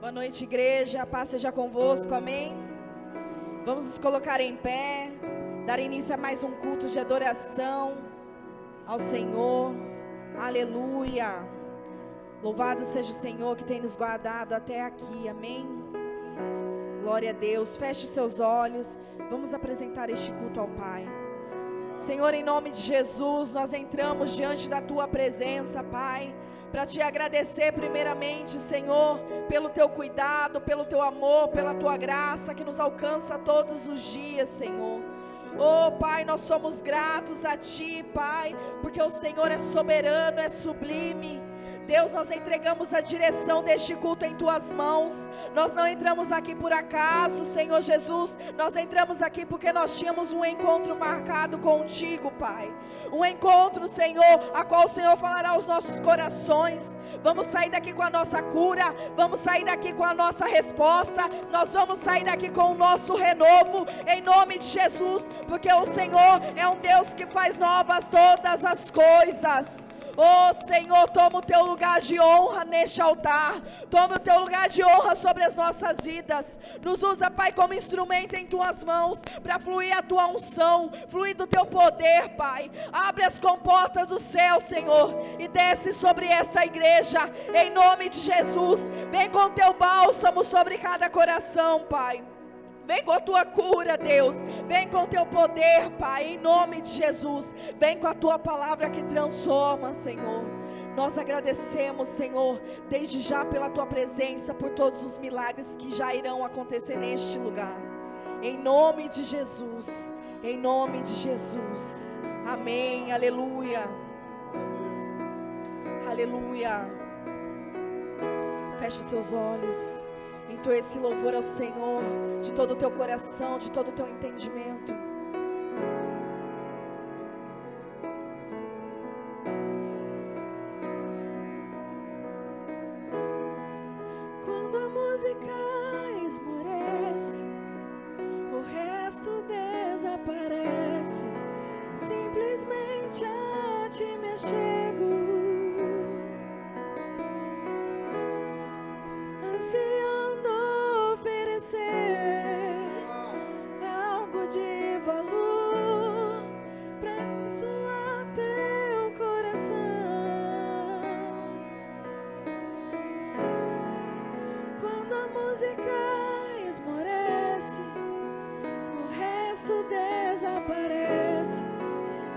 Boa noite, igreja. A paz seja convosco, amém? Vamos nos colocar em pé, dar início a mais um culto de adoração ao Senhor. Aleluia. Louvado seja o Senhor que tem nos guardado até aqui, amém? Glória a Deus. Feche os seus olhos. Vamos apresentar este culto ao Pai. Senhor, em nome de Jesus, nós entramos diante da Tua presença, Pai, para Te agradecer primeiramente, Senhor, pelo Teu cuidado, pelo Teu amor, pela Tua graça que nos alcança todos os dias, Senhor. Oh, Pai, nós somos gratos a Ti, Pai, porque o Senhor é soberano, é sublime. Deus, nós entregamos a direção deste culto em Tuas mãos. Nós não entramos aqui por acaso, Senhor Jesus. Nós entramos aqui porque nós tínhamos um encontro marcado contigo, Pai. Um encontro, Senhor, a qual o Senhor falará aos nossos corações. Vamos sair daqui com a nossa cura. Vamos sair daqui com a nossa resposta. Nós vamos sair daqui com o nosso renovo, em nome de Jesus. Porque o Senhor é um Deus que faz novas todas as coisas. Oh Senhor, toma o Teu lugar de honra neste altar. Toma o Teu lugar de honra sobre as nossas vidas. Nos usa, Pai, como instrumento em Tuas mãos, para fluir a Tua unção, fluir do Teu poder, Pai. Abre as comportas do céu, Senhor, e desce sobre esta igreja, em nome de Jesus. Vem com Teu bálsamo sobre cada coração, Pai. Vem com a Tua cura, Deus. Vem com o Teu poder, Pai, em nome de Jesus. Vem com a Tua palavra que transforma, Senhor. Nós agradecemos, Senhor, desde já pela Tua presença, por todos os milagres que já irão acontecer neste lugar. Em nome de Jesus. Em nome de Jesus. Amém. Aleluia. Aleluia. Feche os seus olhos. Entoa esse louvor ao Senhor, de todo o teu coração, de todo o teu entendimento. Quando a música esmorece, o resto desaparece. Simplesmente a Ti me achego, ansiando algo de valor pra abençoar Teu coração. Quando a música esmorece, o resto desaparece.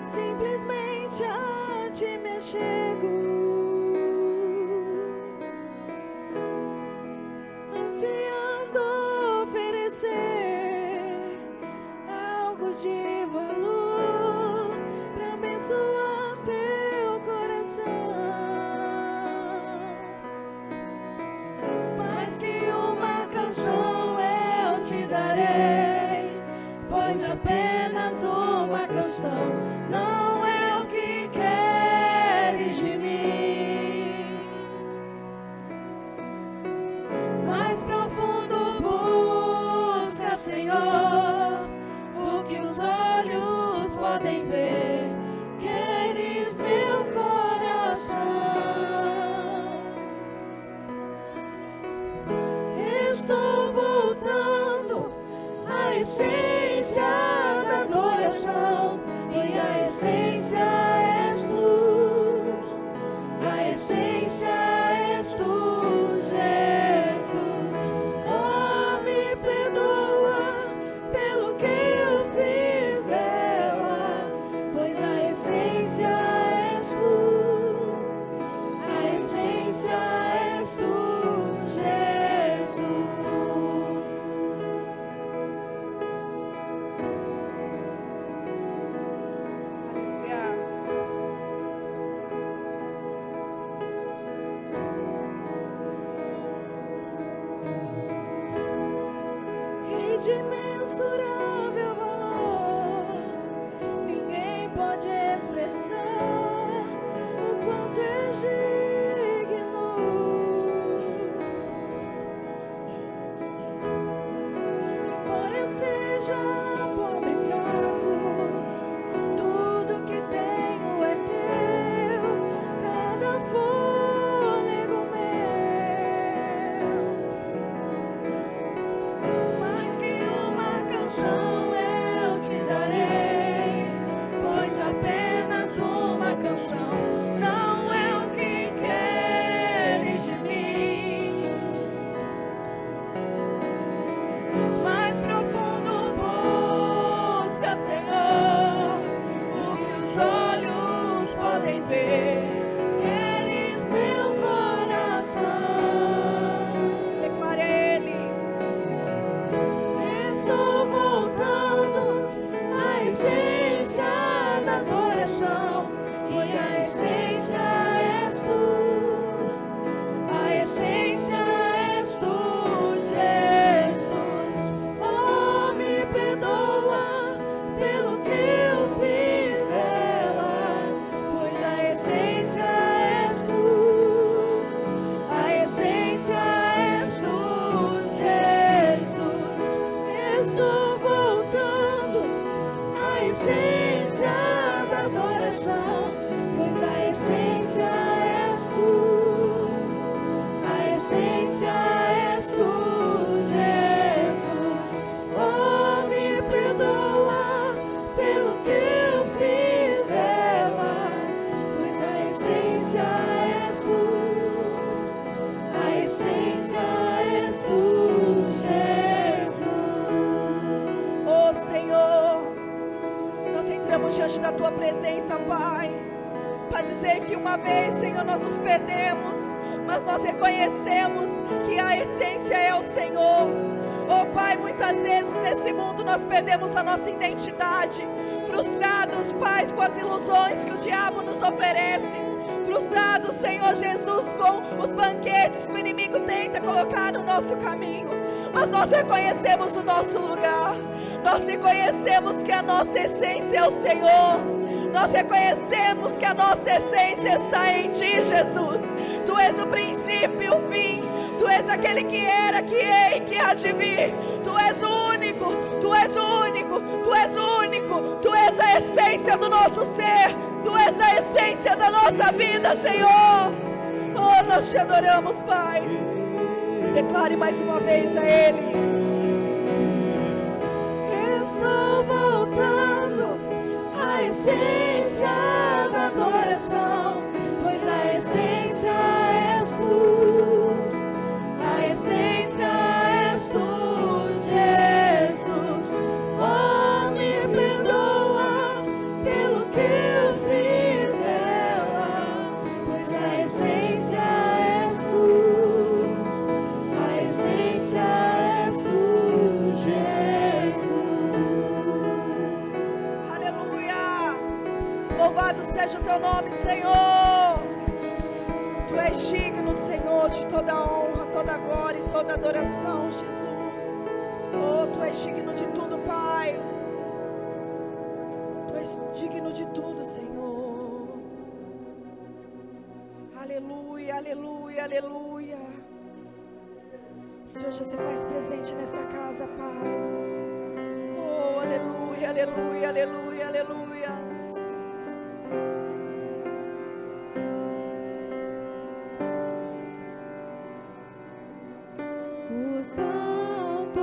Simplesmente a Ti me achego, ansiando oferecer algo de valor para abençoar Teu coração. Mais que uma canção eu Te darei, pois apenas uma canção não é o que queres de mim. Mais profundo busca, Senhor, o que os olhos podem ver. Queres meu coração. Estou voltando à essência da adoração, pois a essência és Tu. A essência és Tu, Jesus. Oh, me perdoa pelo que eu fiz dela, pois a essência és Tu. A essência és Tu, Jesus. E de imensurável valor, ninguém pode expressar o quanto és digno. Embora eu seja pobre e fraco, tudo que tenho é Teu, cada fôlego meu. tua presença, Pai, para dizer que uma vez, Senhor, nós nos perdemos, mas nós reconhecemos que a essência é o Senhor. Oh Pai, muitas vezes nesse mundo nós perdemos a nossa identidade, frustrados, Pai, com as ilusões que o diabo nos oferece, frustrados, Senhor Jesus, com os banquetes que o inimigo tenta colocar no nosso caminho. Mas nós reconhecemos o nosso lugar, nós reconhecemos que a nossa essência é o Senhor, nós reconhecemos que a nossa essência está em Ti, Jesus. Tu és o princípio e o fim, Tu és aquele que era, que é e que há de vir. Tu és o único, Tu és o único, Tu és o único, Tu és a essência do nosso ser, Tu és a essência da nossa vida, Senhor. Oh, nós Te adoramos, Pai. Declare mais uma vez a Ele: estou voltando à essência da adoração, pois a essência és Tu, a essência és Tu, Jesus. Oh, me perdoa pelo que eu fiz dela, pois a essência és Tu, a essência és Tu, Jesus. Aleluia! Louvado seja o Teu nome, Senhor. Tu és digno, Senhor, de toda honra, toda glória e toda adoração, Jesus. Oh, Tu és digno de tudo, Pai. Tu és digno de tudo, Senhor. Aleluia, aleluia, aleluia. O Senhor já se faz presente nesta casa, Pai. Oh, aleluia, aleluia, aleluia, aleluia. Os santos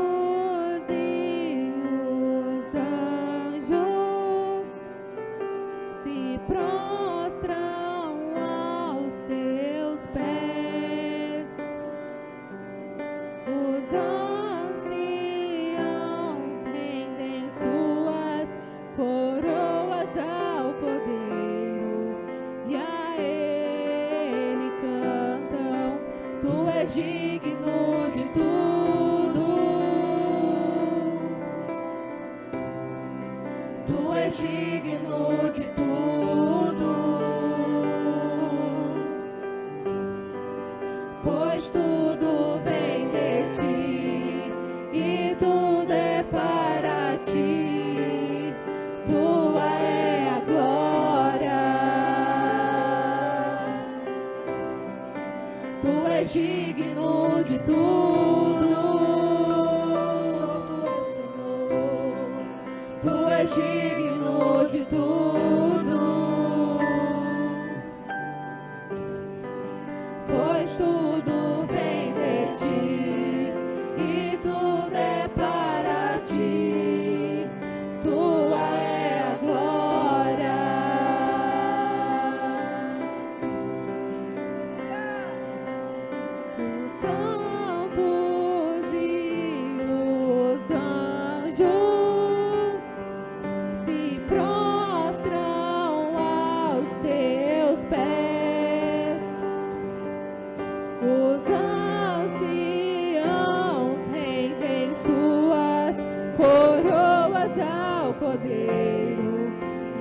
e os anjos se prostram aos Teus pés. Os anciãos rendem suas coroas ao Cordeiro e a Ele cantam: Tu és digno de tudo, Tu és digno de tudo, pois tudo vem de Ti e tudo é para Ti. Tua é a glória, Tu és digno de tudo, Só Tu és, Senhor. Tu és digno de tudo, pois tudo vem de Ti e tudo é para Ti. Tua é a glória. Os santos e os anjos se prostram aos Teus pés. Os anciãos rendem suas coroas ao Cordeiro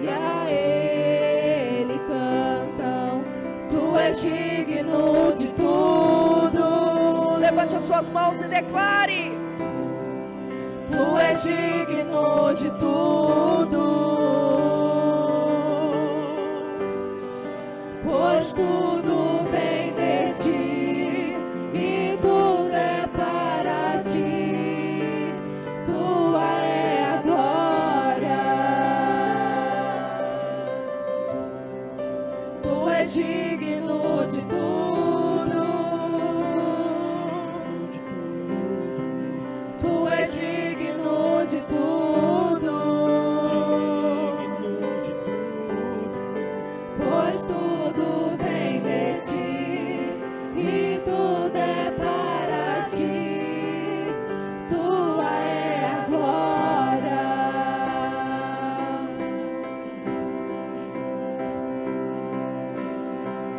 e a Ele cantam: Tu és digno de tudo. Levante as suas mãos e declare: Tu és digno de tudo, pois tudo vem de Ti e tudo é para Ti. Tua é a glória, Tu és digno de tudo, Tu és digno de tudo, pois tudo vem de Ti e tudo é para Ti. Tua é a glória.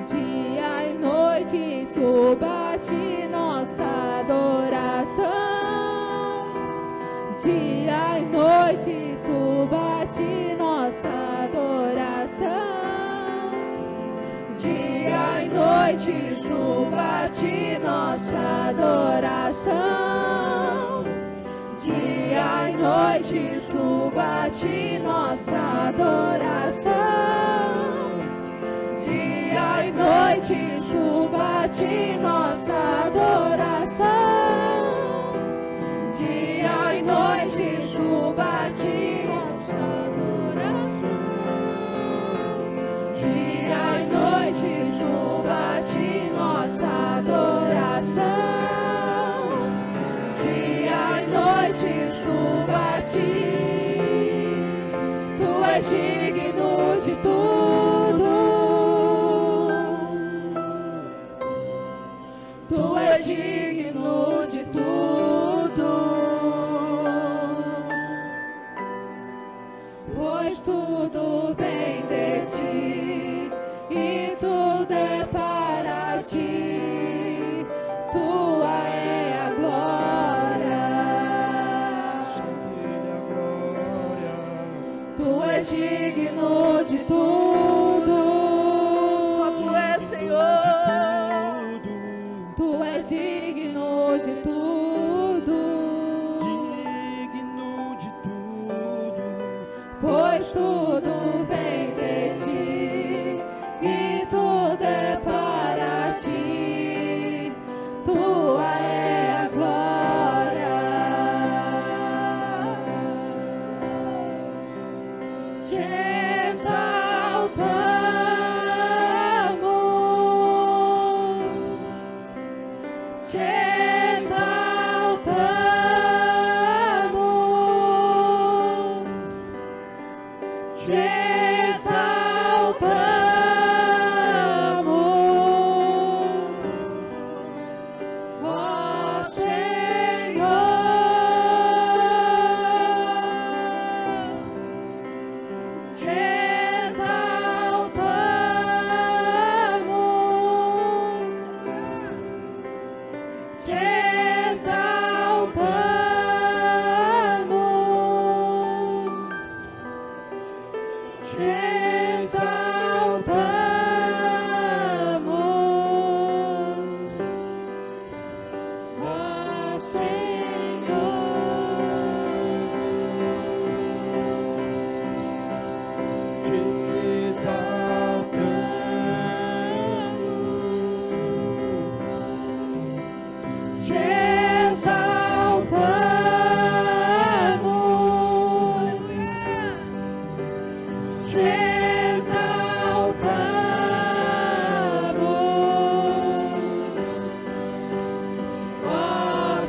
Dia e noite suba-te nossa adoração. Dia e noite suba-te nossa adoração. Dia e noite suba-te nossa adoração. Dia e noite suba-te nossa adoração. Dia e noite suba-te nossa adoração. Dia e noite suba-te nossa adoração. Dia e noite suba-te nossa adoração. Dia e noite suba-te. Tu és digno de tudo. Tu és digno de tudo, pois tudo vem de ti e tudo é para ti. Tua é a glória. Tu és digno de tudo. Só tu és, Senhor. Tu és digno de tudo, digno de tudo, pois tudo vem de ti e tudo é para ti. Tua é a glória. Te exaltamos. Te exaltamos, te exaltamos, ó Senhor. Te exaltamos. Te exaltamos, te exaltamos, ó Senhor. te exaltamos, Te exaltamos, te exaltamos, ó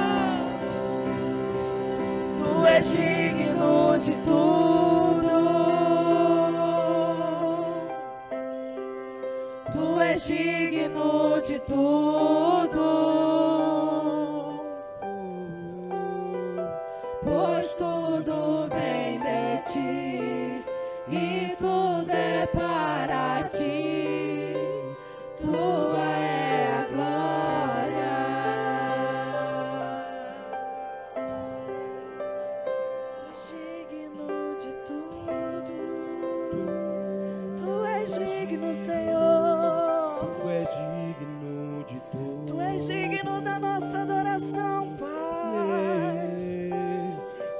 Senhor. Tu és digno de tudo. Tu és digno de tudo, pois tudo vem de ti e tudo é para ti. Tua é a glória. Tu és digno de tudo. Tu és digno, Senhor. tu és digno de tudo, Tu és digno da nossa adoração, Pai.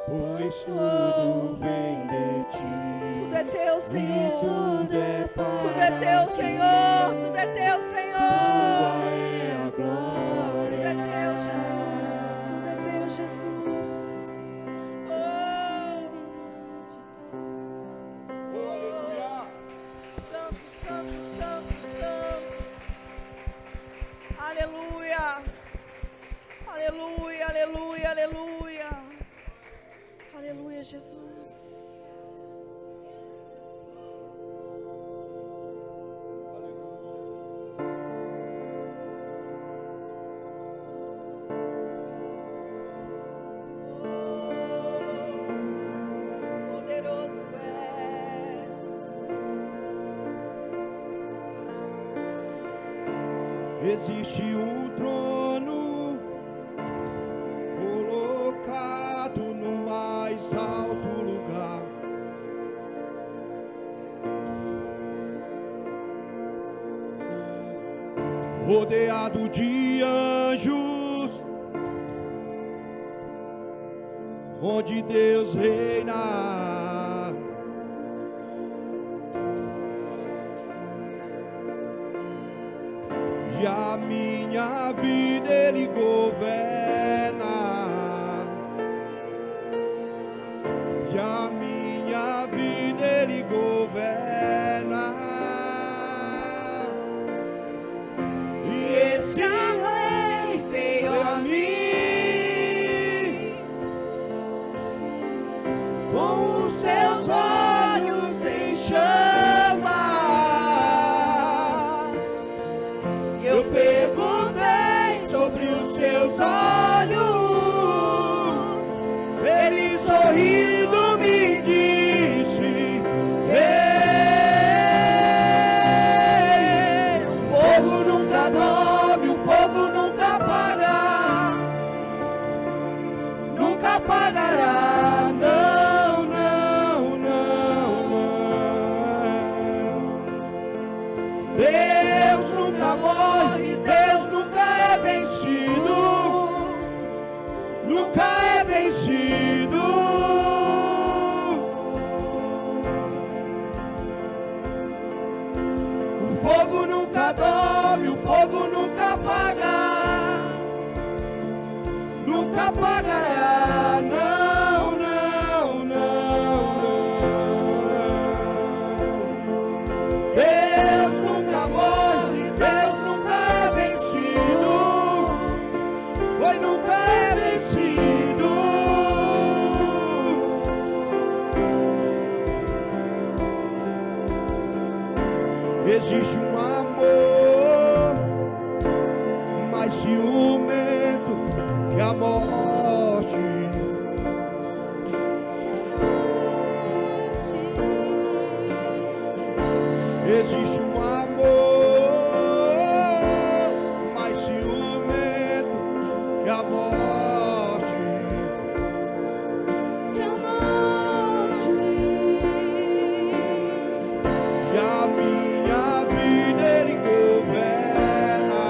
pois tudo vem de ti. Tudo é teu, Senhor. Tudo é para Tudo é teu, Senhor. Tudo é teu, Tua Senhor. é a Tudo glória. é teu, Jesus. Tudo é teu, Jesus. Oh. Aleluia. Santo, santo, santo, santo. Aleluia. Aleluia, aleluia, aleluia. Aleluia, Jesus. Poderoso és. Existe um trono colocado no mais alto lugar. Rodeado de anjos, onde Deus reina. E a minha vida Ele governa. E a minha vida Ele governa. E esse Rei veio a mim com os seus olhos em chamas. Eu perguntei sobre os seus olhos, Ele sorrindo me disse: ei, o fogo nunca dorme, o fogo nunca apaga, nunca apagará, não, não, não, não. Deus nunca morre, Deus nunca é vencido, nunca é vencido. O fogo nunca dorme, o fogo nunca apaga, nunca apagará, não, não, não, não. Deus nunca morre, Deus nunca é vencido, foi nunca é vencido. Existe um amor mais ciumento que a morte. Existe um amor mais ciumento que a morte. E a minha vida Ele governa.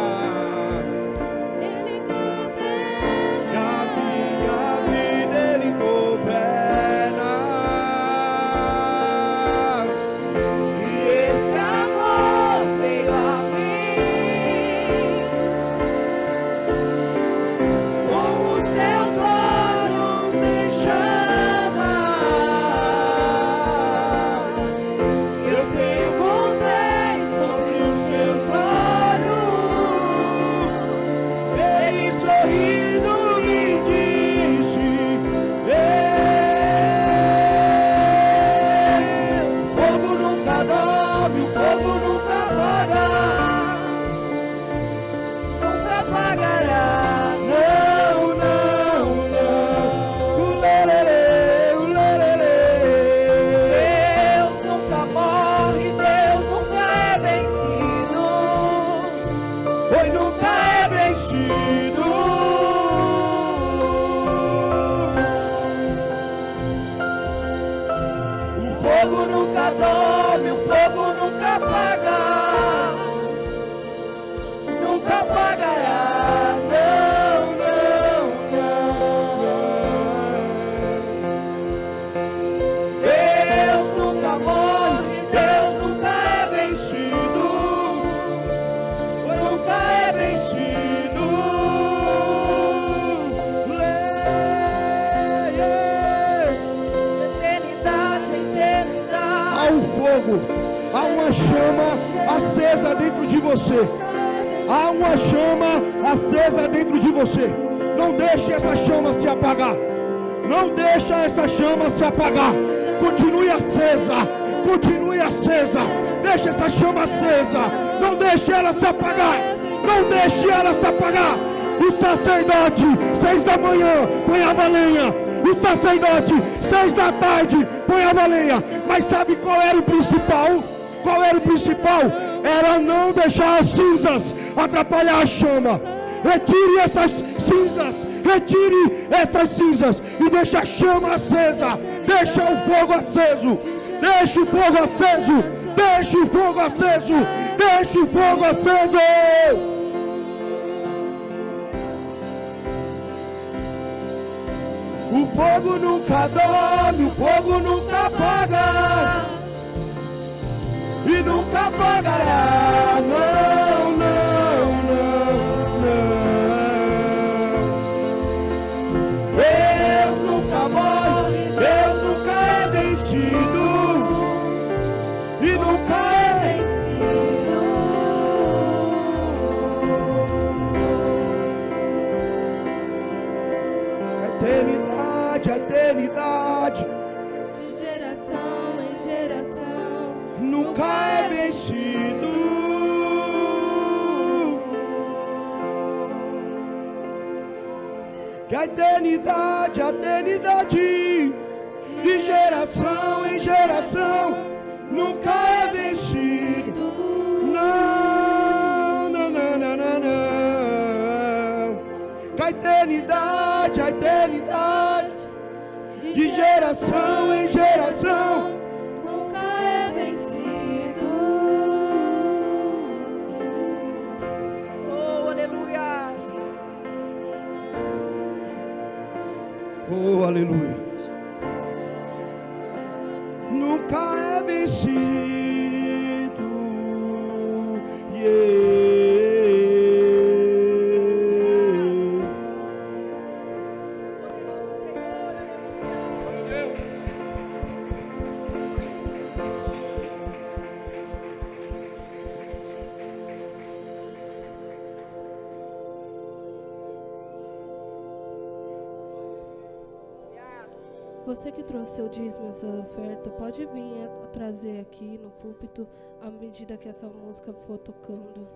E a minha vida Ele governa. E esse amor veio a mim com os seus olhos em chamas. Eu perguntei sobre os seus olhos, Ele sorrindo me disse: ei, o fogo nunca dorme, o fogo nunca apaga, nunca apagará, não, não, não. Ulelele, ulelele. Deus nunca morre, Deus nunca é vencido, foi nunca é vencido. O fogo nunca dorme, o fogo nunca apaga, nunca apagará, não, não, não. Deus nunca morre, Deus nunca é vencido, nunca é vencido. Eternidade, eternidade. Há um fogo, há uma chama acesa dentro de você. Há uma chama acesa dentro de você. Não deixe essa chama se apagar. Não deixe essa chama se apagar. Continue acesa. Continue acesa. Deixe essa chama acesa. Não deixe ela se apagar. Não deixe ela se apagar. O sacerdote, 6 da manhã, ponhava lenha. O sacerdote, 6 da tarde, ponhava lenha. Mas sabe qual era o principal? Qual era o principal? Era não deixar as cinzas atrapalhar a chama. Retire essas cinzas, retire essas cinzas e deixa a chama acesa. Deixa o fogo aceso, deixa o fogo aceso, deixa o fogo aceso, deixa o fogo aceso. O fogo nunca dorme, o fogo nunca apaga e nunca apagará. Não, não, não, não. Deus nunca morre, Deus nunca é vencido e nunca é vencido. Eternidade, eternidade, de geração em geração, nunca é vencido. Que a eternidade, de geração em geração, nunca é vencido. Não, não, não, não, não, não. Que a eternidade, de geração em geração, nunca é vencido. Oh, aleluia. oh, aleluia. Nunca é vencido. Yeah. Você que trouxe seu dízimo e sua oferta, pode vir trazer aqui no púlpito à medida que essa música for tocando.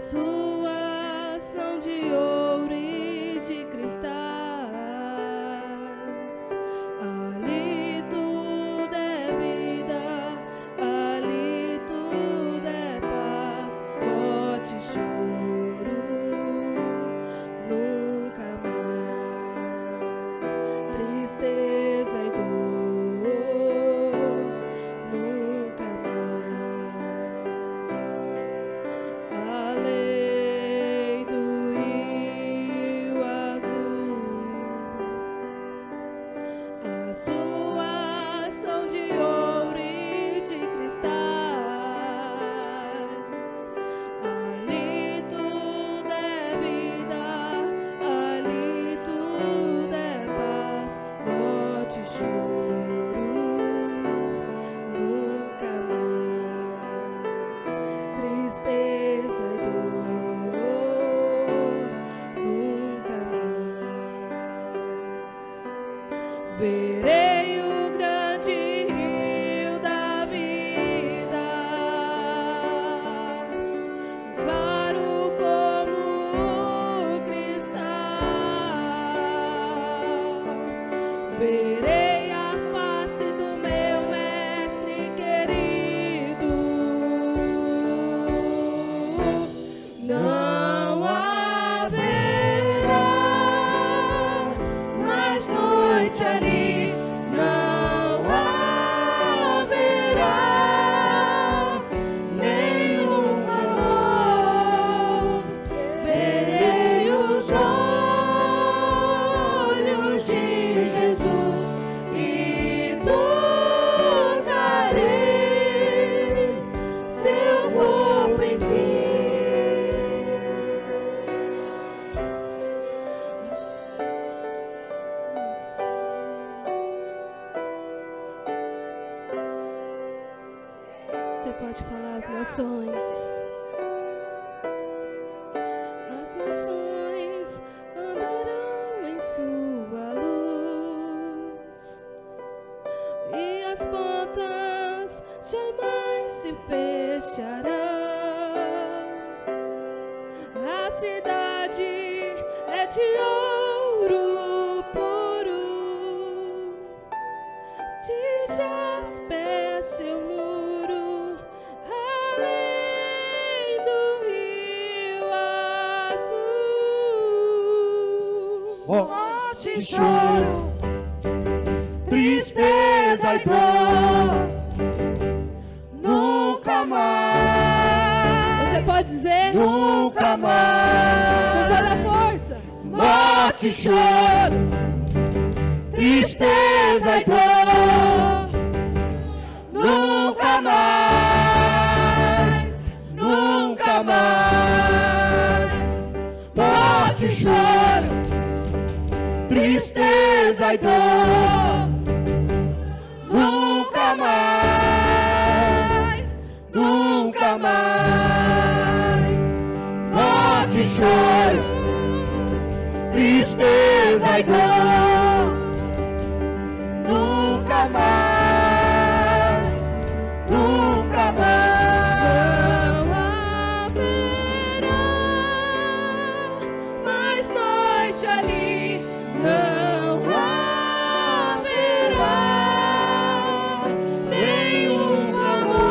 Sua ação de ouro e de cristal, fechará. A cidade é de ouro puro, de jaspe seu muro, além do rio azul. Morte e choro, tristeza e dor, nunca mais. Você pode dizer? Nunca mais. Com toda a força. Morte e choro, tristeza e dor, nunca mais. Nunca mais. Morte e choro, tristeza e dor, nunca mais. Nunca mais. Morte e choro, tristeza e dor, nunca mais. Nunca mais. Não haverá mais noite ali. Não haverá nenhum amor.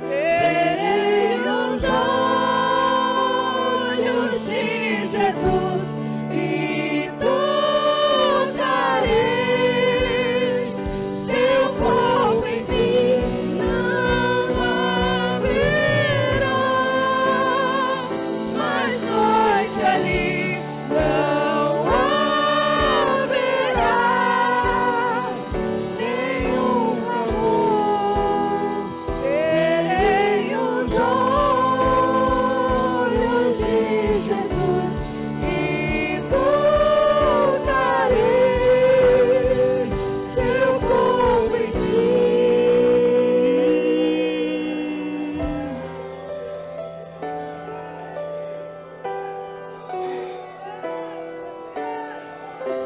Verei os olhos de Jesus e tocarei seu corpo, enfim. Não haverá mais noite ali. Não haverá Nenhum amor. Verei os olhos de Jesus e tocarei seu corpo em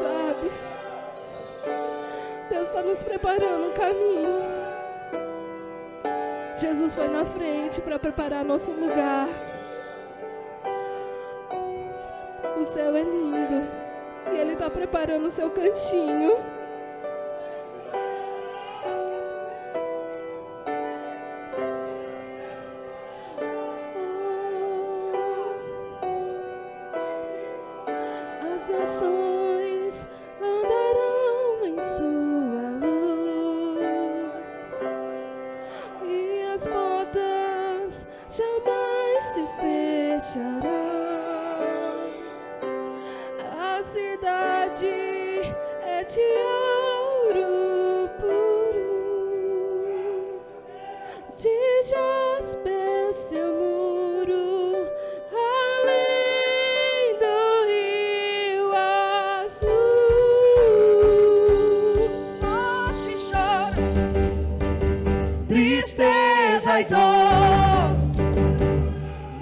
Sabe, Deus está nos preparando um caminho. Jesus foi na frente para preparar nosso lugar. O céu é lindo e Ele está preparando o seu cantinho. As nações andarão em sua luz e as portas jamais se fecharão. A cidade é de ouro puro, de jaspe seu muro, além do rio azul. morte e choro, tristeza e dor,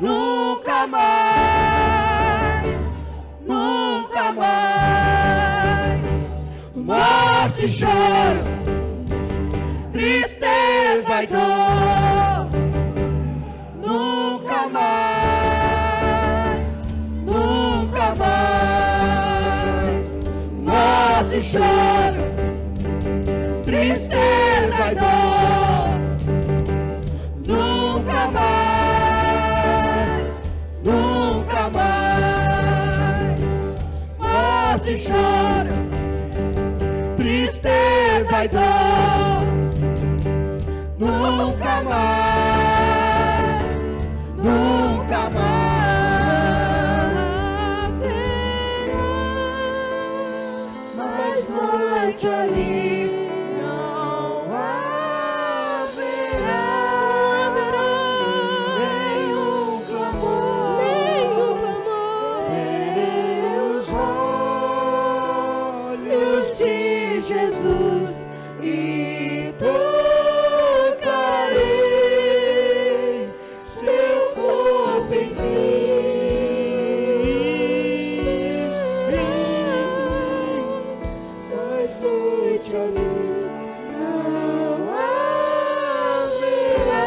nunca mais. Nunca mais. Morte e choro, tristeza e dor, nunca mais. Nunca mais. Morte e choro, tristeza e dor, nunca mais. Nunca mais. Morte e choro, tristeza e dor, nunca mais. Nunca mais. Mais noite ali não haverá nenhum clamor. Verei os olhos de Jesus e tocarei seu corpo em mim. Mais noite ali não haverá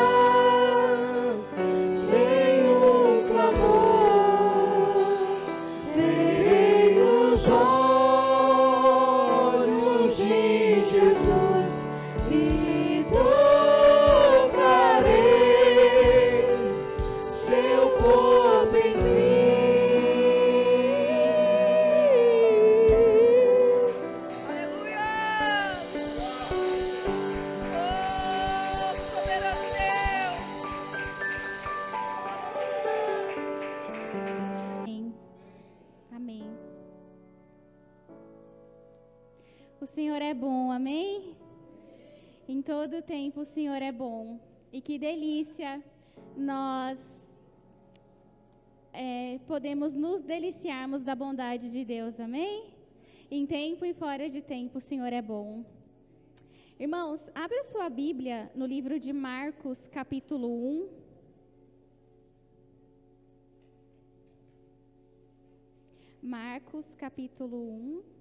Senhor é bom, amém? Em todo tempo o Senhor é bom. E que delícia nós podemos nos deliciarmos da bondade de Deus, amém? Em tempo e fora de tempo o Senhor é bom. Irmãos, abra sua Bíblia no livro de Marcos, capítulo 1. Marcos, capítulo 1.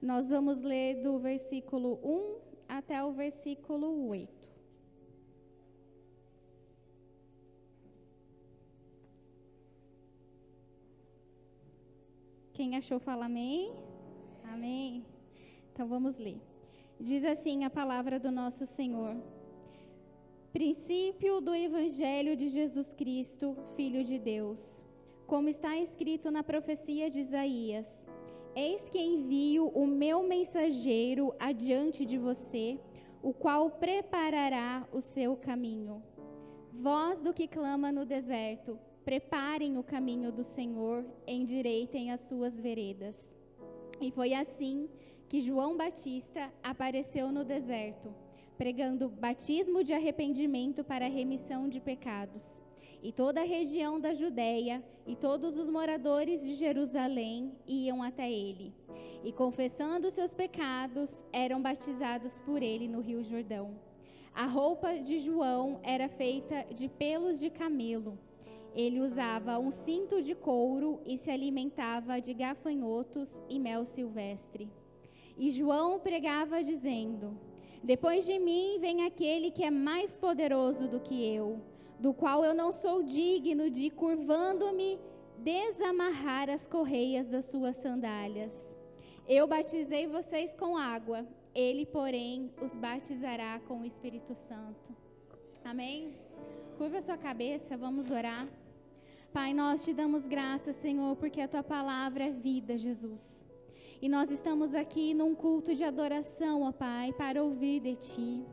Nós vamos ler do versículo 1 até o versículo 8. Quem achou, fala amém. Amém. Então vamos ler. Diz assim a palavra do nosso Senhor. Princípio do Evangelho de Jesus Cristo, Filho de Deus. Como está escrito na profecia de Isaías: Eis que envio o meu mensageiro adiante de você, o qual preparará o seu caminho. Voz do que clama no deserto, preparem o caminho do Senhor, endireitem as suas veredas. E foi assim que João Batista apareceu no deserto, pregando batismo de arrependimento para a remissão de pecados. E toda a região da Judéia e todos os moradores de Jerusalém iam até ele. E confessando seus pecados, eram batizados por ele no Rio Jordão. A roupa de João era feita de pelos de camelo. Ele usava um cinto de couro e se alimentava de gafanhotos e mel silvestre. E João pregava dizendo: Depois de mim vem aquele que é mais poderoso do que eu, do qual eu não sou digno de, curvando-me, desamarrar as correias das suas sandálias. Eu batizei vocês com água, ele, porém, os batizará com o Espírito Santo. Amém? Curva sua cabeça, vamos orar. Pai, nós te damos graças, Senhor, porque a tua palavra é vida, Jesus. E nós estamos aqui num culto de adoração, ó Pai, para ouvir de ti.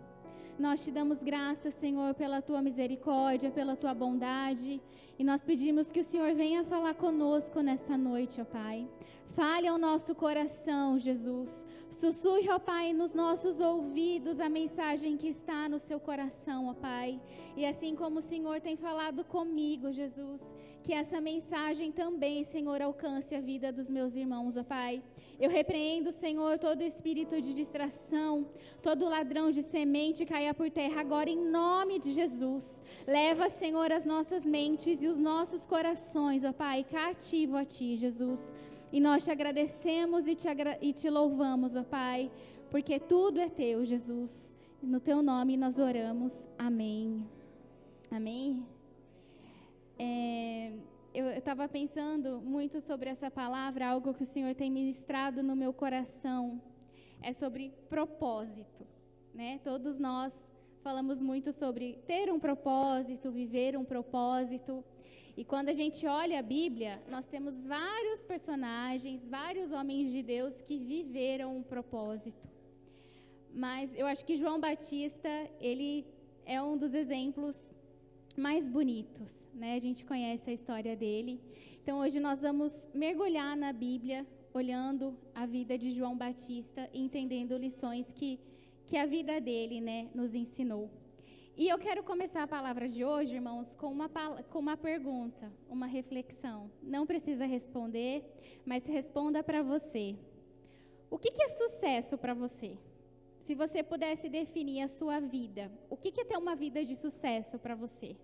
Nós te damos graças, Senhor, pela tua misericórdia, pela tua bondade. E nós pedimos que o Senhor venha falar conosco nessa noite, ó Pai. Fale ao nosso coração, Jesus. Sussurre, ó Pai, nos nossos ouvidos a mensagem que está no seu coração, ó Pai. E assim como o Senhor tem falado comigo, Jesus, que essa mensagem também, Senhor, alcance a vida dos meus irmãos, ó Pai. Eu repreendo, Senhor, todo espírito de distração, todo ladrão de semente caia por terra agora em nome de Jesus. Leva, Senhor, as nossas mentes e os nossos corações, ó Pai, cativo a Ti, Jesus. E nós te agradecemos e te louvamos, ó Pai, porque tudo é Teu, Jesus. No Teu nome nós oramos. Amém. Amém. Eu estava pensando muito sobre essa palavra, algo que o Senhor tem ministrado no meu coração, é sobre propósito, né? Todos nós falamos muito sobre ter um propósito, viver um propósito, e quando a gente olha a Bíblia, nós temos vários personagens, vários homens de Deus que viveram um propósito, mas eu acho que João Batista, ele é um dos exemplos mais bonitos, né? A gente conhece a história dele. Então hoje nós vamos mergulhar na Bíblia, olhando a vida de João Batista e entendendo lições que a vida dele, né, nos ensinou. E eu quero começar a palavra de hoje, irmãos, com uma pergunta, uma reflexão. Não precisa responder, mas responda para você. O que é sucesso para você? Se você pudesse definir a sua vida, o que é ter uma vida de sucesso para você?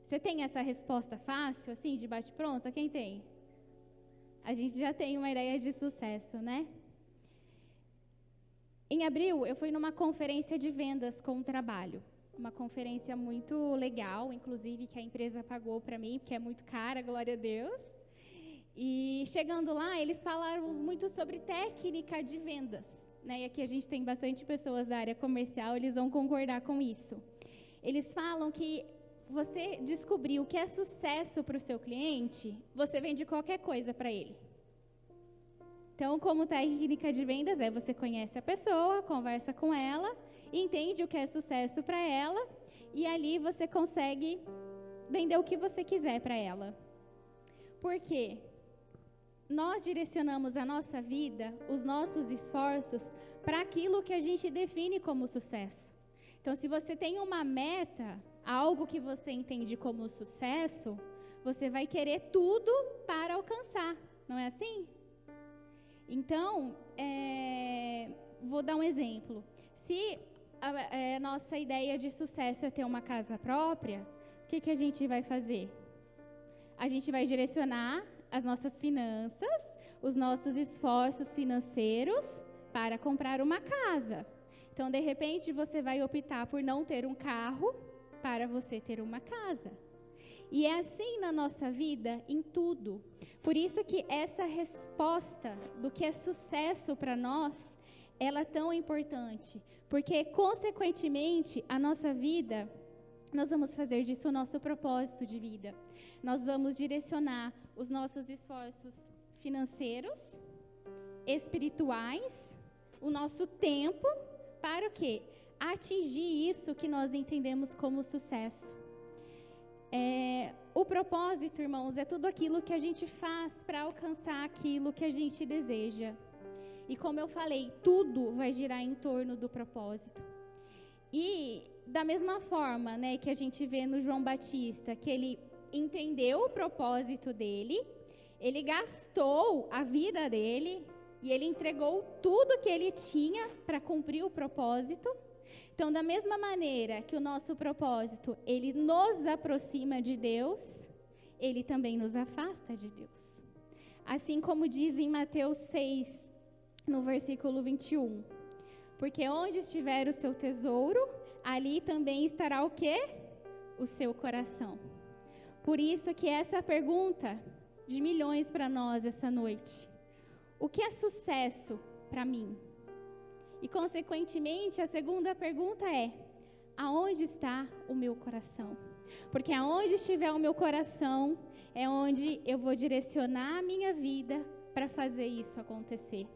Você tem essa resposta fácil, assim, de bate-pronto? Quem tem? A gente já tem uma ideia de sucesso, né? Em abril, eu fui numa conferência de vendas com o trabalho. Uma conferência muito legal, inclusive, que a empresa pagou para mim, porque é muito cara, glória a Deus. E chegando lá, eles falaram muito sobre técnica de vendas, né? E aqui a gente tem bastante pessoas da área comercial, eles vão concordar com isso. Eles falam que você descobrir o que é sucesso para o seu cliente, você vende qualquer coisa para ele. Então, como técnica de vendas, você conhece a pessoa, conversa com ela, entende o que é sucesso para ela, e ali você consegue vender o que você quiser para ela. Por quê? nós direcionamos a nossa vida, os nossos esforços, para aquilo que a gente define como sucesso. Então, se você tem uma meta, algo que você entende como sucesso, você vai querer tudo para alcançar, não é assim? Então, vou dar um exemplo. Se a nossa ideia de sucesso é ter uma casa própria, o que a gente vai fazer? A gente vai direcionar as nossas finanças, os nossos esforços financeiros para comprar uma casa. Então, de repente, você vai optar por não ter um carro para você ter uma casa. E é assim na nossa vida, em tudo. Por isso que essa resposta do que é sucesso para nós, ela é tão importante. Porque, consequentemente, a nossa vida, nós vamos fazer disso o nosso propósito de vida. Nós vamos direcionar os nossos esforços financeiros, espirituais, o nosso tempo, para o quê? Atingir isso que nós entendemos como sucesso. O propósito, irmãos, é tudo aquilo que a gente faz para alcançar aquilo que a gente deseja. E como eu falei, tudo vai girar em torno do propósito. E da mesma forma, né, que a gente vê no João Batista, que ele entendeu o propósito dele, ele gastou a vida dele e ele entregou tudo que ele tinha para cumprir o propósito. Então, da mesma maneira que o nosso propósito, ele nos aproxima de Deus, ele também nos afasta de Deus. Assim como diz em Mateus 6, no versículo 21. Porque onde estiver o seu tesouro, ali também estará o quê? O seu coração. Por isso que essa é a pergunta de milhões para nós essa noite. O que é sucesso para mim? E, consequentemente, a segunda pergunta é: aonde está o meu coração? Porque aonde estiver o meu coração, é onde eu vou direcionar a minha vida para fazer isso acontecer.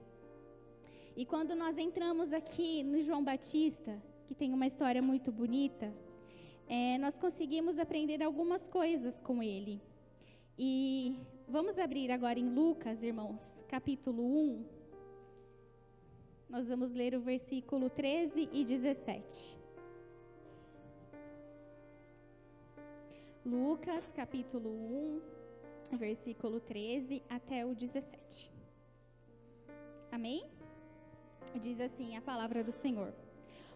E quando nós entramos aqui no João Batista, que tem uma história muito bonita, nós conseguimos aprender algumas coisas com ele. E vamos abrir agora em Lucas, irmãos, capítulo 1. Nós vamos ler o versículo 13 e 17. Lucas, capítulo 1, versículo 13 até o 17. Amém? Diz assim a palavra do Senhor.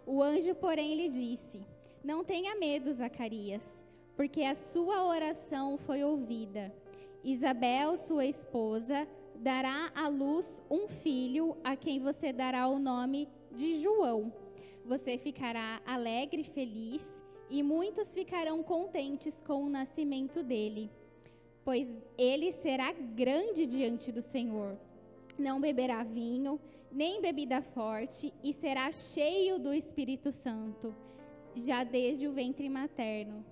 O anjo, porém, lhe disse: não tenha medo, Zacarias, porque a sua oração foi ouvida. Isabel, sua esposa, dará à luz um filho, a quem você dará o nome de João. Você ficará alegre e feliz, e muitos ficarão contentes com o nascimento dele, pois ele será grande diante do Senhor. Não beberá vinho, nem bebida forte, e será cheio do Espírito Santo, já desde o ventre materno.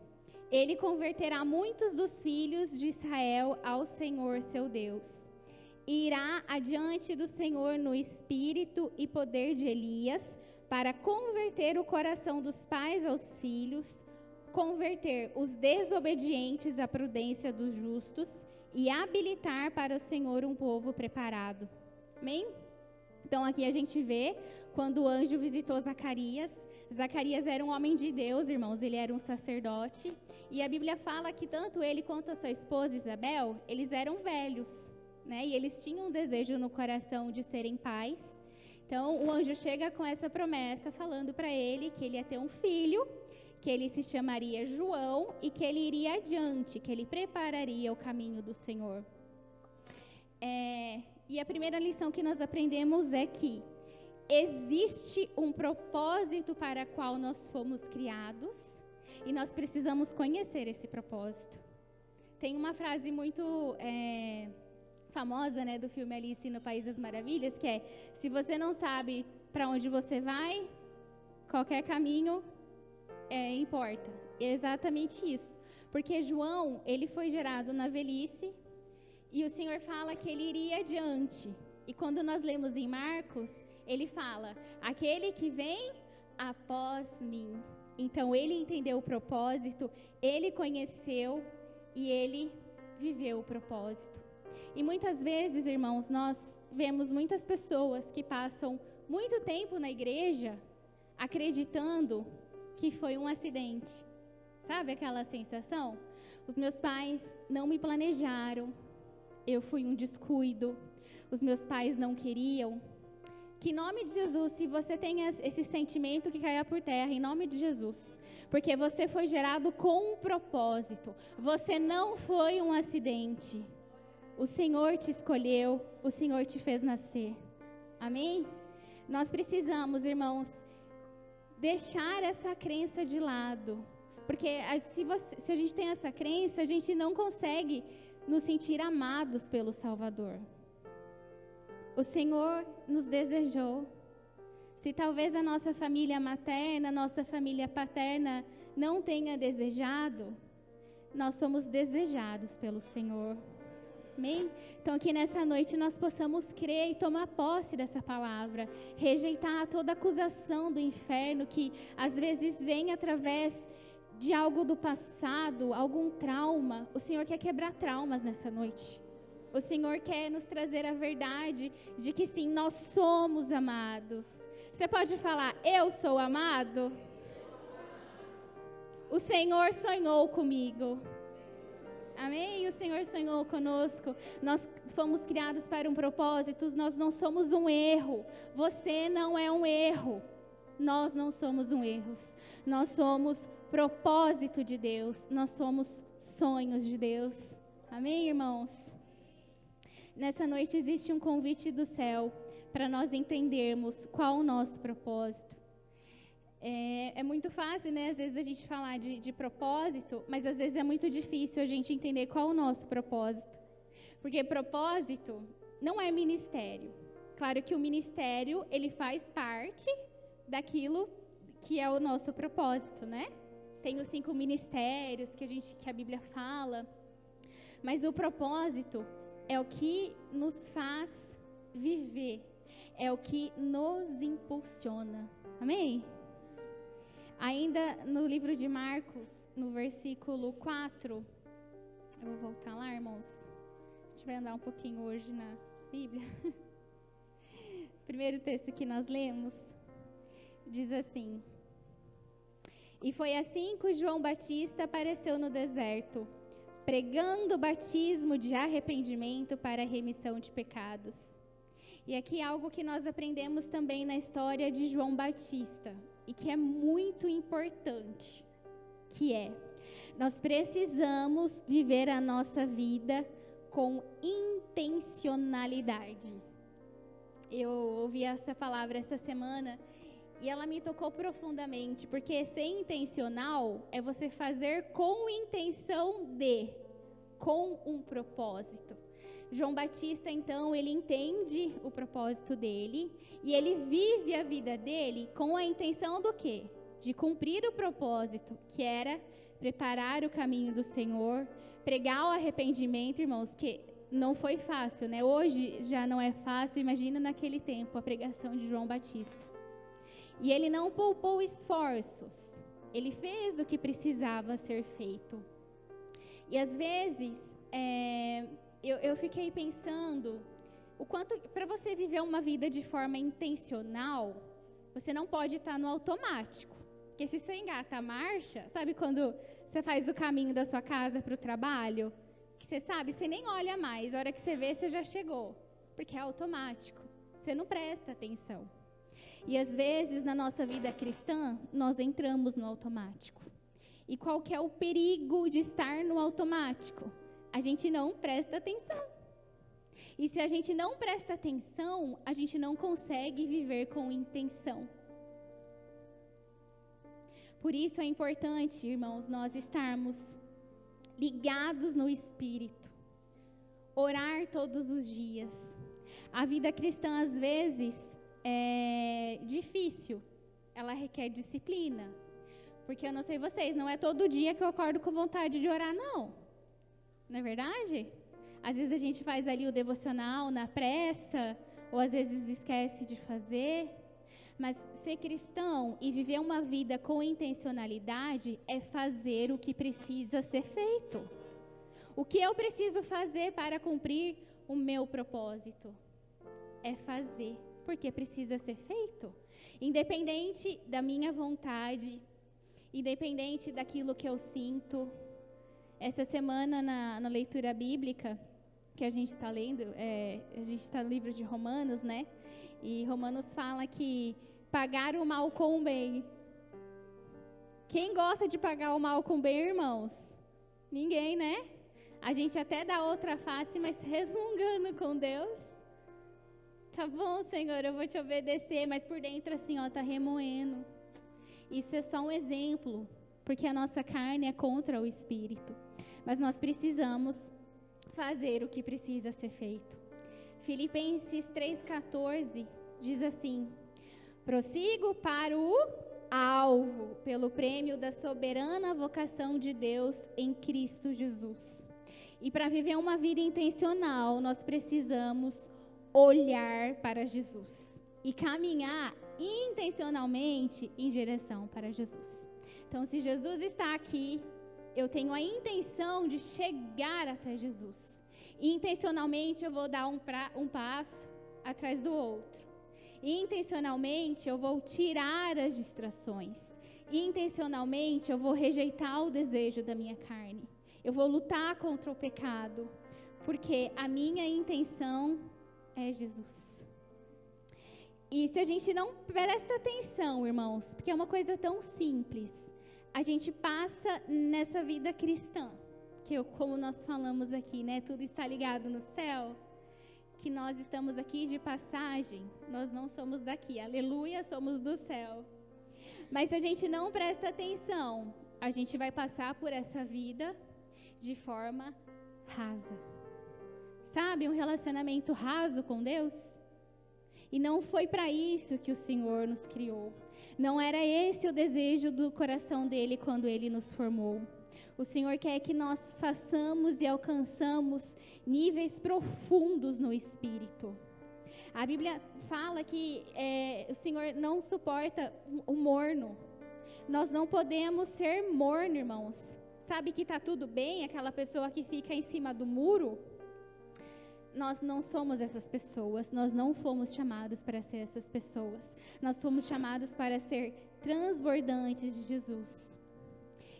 Ele converterá muitos dos filhos de Israel ao Senhor seu Deus. Irá adiante do Senhor no espírito e poder de Elias, para converter o coração dos pais aos filhos, converter os desobedientes à prudência dos justos e habilitar para o Senhor um povo preparado. Amém? Então aqui a gente vê quando o anjo visitou Zacarias. Zacarias era um homem de Deus, irmãos, ele era um sacerdote. E a Bíblia fala que tanto ele quanto a sua esposa Isabel, eles eram velhos, né? E eles tinham um desejo no coração de serem pais. Então o anjo chega com essa promessa, falando para ele que ele ia ter um filho, que ele se chamaria João e que ele iria adiante, que ele prepararia o caminho do Senhor. E a primeira lição que nós aprendemos é que existe um propósito para o qual nós fomos criados e nós precisamos conhecer esse propósito. Tem uma frase muito famosa, né, do filme Alice no País das Maravilhas, que é: se você não sabe para onde você vai, qualquer caminho importa. E é exatamente isso. Porque João, ele foi gerado na velhice e o Senhor fala que ele iria adiante. E quando nós lemos em Marcos, ele fala: aquele que vem após mim. Então ele entendeu o propósito, ele conheceu e ele viveu o propósito. E muitas vezes, irmãos, nós vemos muitas pessoas que passam muito tempo na igreja acreditando que foi um acidente. Sabe aquela sensação? Os meus pais não me planejaram, eu fui um descuido, os meus pais não queriam. Que em nome de Jesus, se você tem esse sentimento, que caia por terra, em nome de Jesus. Porque você foi gerado com um propósito. Você não foi um acidente. O Senhor te escolheu, o Senhor te fez nascer. Amém? Nós precisamos, irmãos, deixar essa crença de lado. Porque se a gente tem essa crença, a gente não consegue nos sentir amados pelo Salvador. O Senhor nos desejou. Se talvez a nossa família materna, a nossa família paterna não tenha desejado, nós somos desejados pelo Senhor. Amém? Então aqui nessa noite nós possamos crer e tomar posse dessa palavra, rejeitar toda acusação do inferno que às vezes vem através de algo do passado, algum trauma. O Senhor quer quebrar traumas nessa noite. O Senhor quer nos trazer a verdade de que sim, nós somos amados. Você pode falar, eu sou amado? O Senhor sonhou comigo. Amém? O Senhor sonhou conosco. Nós fomos criados para um propósito. Nós não somos um erro. Você não é um erro. Nós não somos um erro. Nós somos propósito de Deus. Nós somos sonhos de Deus. Amém, irmãos? Nessa noite existe um convite do céu para nós entendermos qual o nosso propósito. É muito fácil, né? Às vezes a gente falar de propósito, mas às vezes é muito difícil a gente entender qual o nosso propósito. Porque propósito não é ministério. Claro que o ministério, ele faz parte daquilo que é o nosso propósito, né? Tem os 5 ministérios que a Bíblia fala. Mas o propósito é o que nos faz viver. É o que nos impulsiona. Amém? Ainda no livro de Marcos, no versículo 4, eu vou voltar lá, irmãos. A gente vai andar um pouquinho hoje na Bíblia. Primeiro texto que nós lemos, diz assim: E foi assim que João Batista apareceu no deserto, pregando o batismo de arrependimento para a remissão de pecados. E aqui algo que nós aprendemos também na história de João Batista, e que é muito importante, que é, nós precisamos viver a nossa vida com intencionalidade. Eu ouvi essa palavra essa semana, e ela me tocou profundamente, porque ser intencional é você fazer com intenção de, com um propósito. João Batista, então, ele entende o propósito dele e ele vive a vida dele com a intenção do quê? De cumprir o propósito, que era preparar o caminho do Senhor, pregar o arrependimento, irmãos, porque não foi fácil, né? Hoje já não é fácil, imagina naquele tempo a pregação de João Batista. E ele não poupou esforços, ele fez o que precisava ser feito. E às vezes, eu fiquei pensando, o quanto, para você viver uma vida de forma intencional, você não pode estar no automático. Porque se você engata a marcha, sabe quando você faz o caminho da sua casa para o trabalho? Que você sabe, você nem olha mais, a hora que você vê, você já chegou. Porque é automático, você não presta atenção. E às vezes, na nossa vida cristã, nós entramos no automático. E qual que é o perigo de estar no automático? A gente não presta atenção. E se a gente não presta atenção, a gente não consegue viver com intenção. Por isso é importante, irmãos, nós estarmos ligados no Espírito. Orar todos os dias. A vida cristã, às vezes, é difícil. Ela requer disciplina. Porque eu não sei vocês, não é todo dia que eu acordo com vontade de orar, não. Não é verdade? Às vezes a gente faz ali o devocional na pressa, ou às vezes esquece de fazer. Mas ser cristão e viver uma vida com intencionalidade é fazer o que precisa ser feito. O que eu preciso fazer para cumprir o meu propósito? É fazer, porque precisa ser feito. Independente da minha vontade, independente daquilo que eu sinto. Essa semana, na leitura bíblica, que a gente está lendo, a gente está no livro de Romanos, né? E Romanos fala que pagar o mal com o bem. Quem gosta de pagar o mal com o bem, irmãos? Ninguém, né? A gente até dá outra face, mas resmungando com Deus. Tá bom, Senhor, eu vou te obedecer, mas por dentro assim, ó, tá remoendo. Isso é só um exemplo, porque a nossa carne é contra o Espírito. Mas nós precisamos fazer o que precisa ser feito. Filipenses 3,14 diz assim: prossigo para o alvo, pelo prêmio da soberana vocação de Deus em Cristo Jesus. E para viver uma vida intencional, nós precisamos olhar para Jesus e caminhar intencionalmente em direção para Jesus. Então, se Jesus está aqui, eu tenho a intenção de chegar até Jesus. E intencionalmente eu vou dar um passo atrás do outro. E intencionalmente eu vou tirar as distrações. E intencionalmente eu vou rejeitar o desejo da minha carne. Eu vou lutar contra o pecado, porque a minha intenção é Jesus. E se a gente não presta atenção, irmãos, porque é uma coisa tão simples, a gente passa nessa vida cristã, que como nós falamos aqui, né, tudo está ligado no céu, que nós estamos aqui de passagem, nós não somos daqui, aleluia, somos do céu. Mas se a gente não presta atenção, a gente vai passar por essa vida de forma rasa. Sabe, um relacionamento raso com Deus? E não foi para isso que o Senhor nos criou. Não era esse o desejo do coração dele quando ele nos formou. O Senhor quer que nós façamos e alcançamos níveis profundos no Espírito. A Bíblia fala que o Senhor não suporta o morno. Nós não podemos ser morno, irmãos. Sabe que está tudo bem, aquela pessoa que fica em cima do muro? Nós não somos essas pessoas, nós não fomos chamados para ser essas pessoas. Nós fomos chamados para ser transbordantes de Jesus.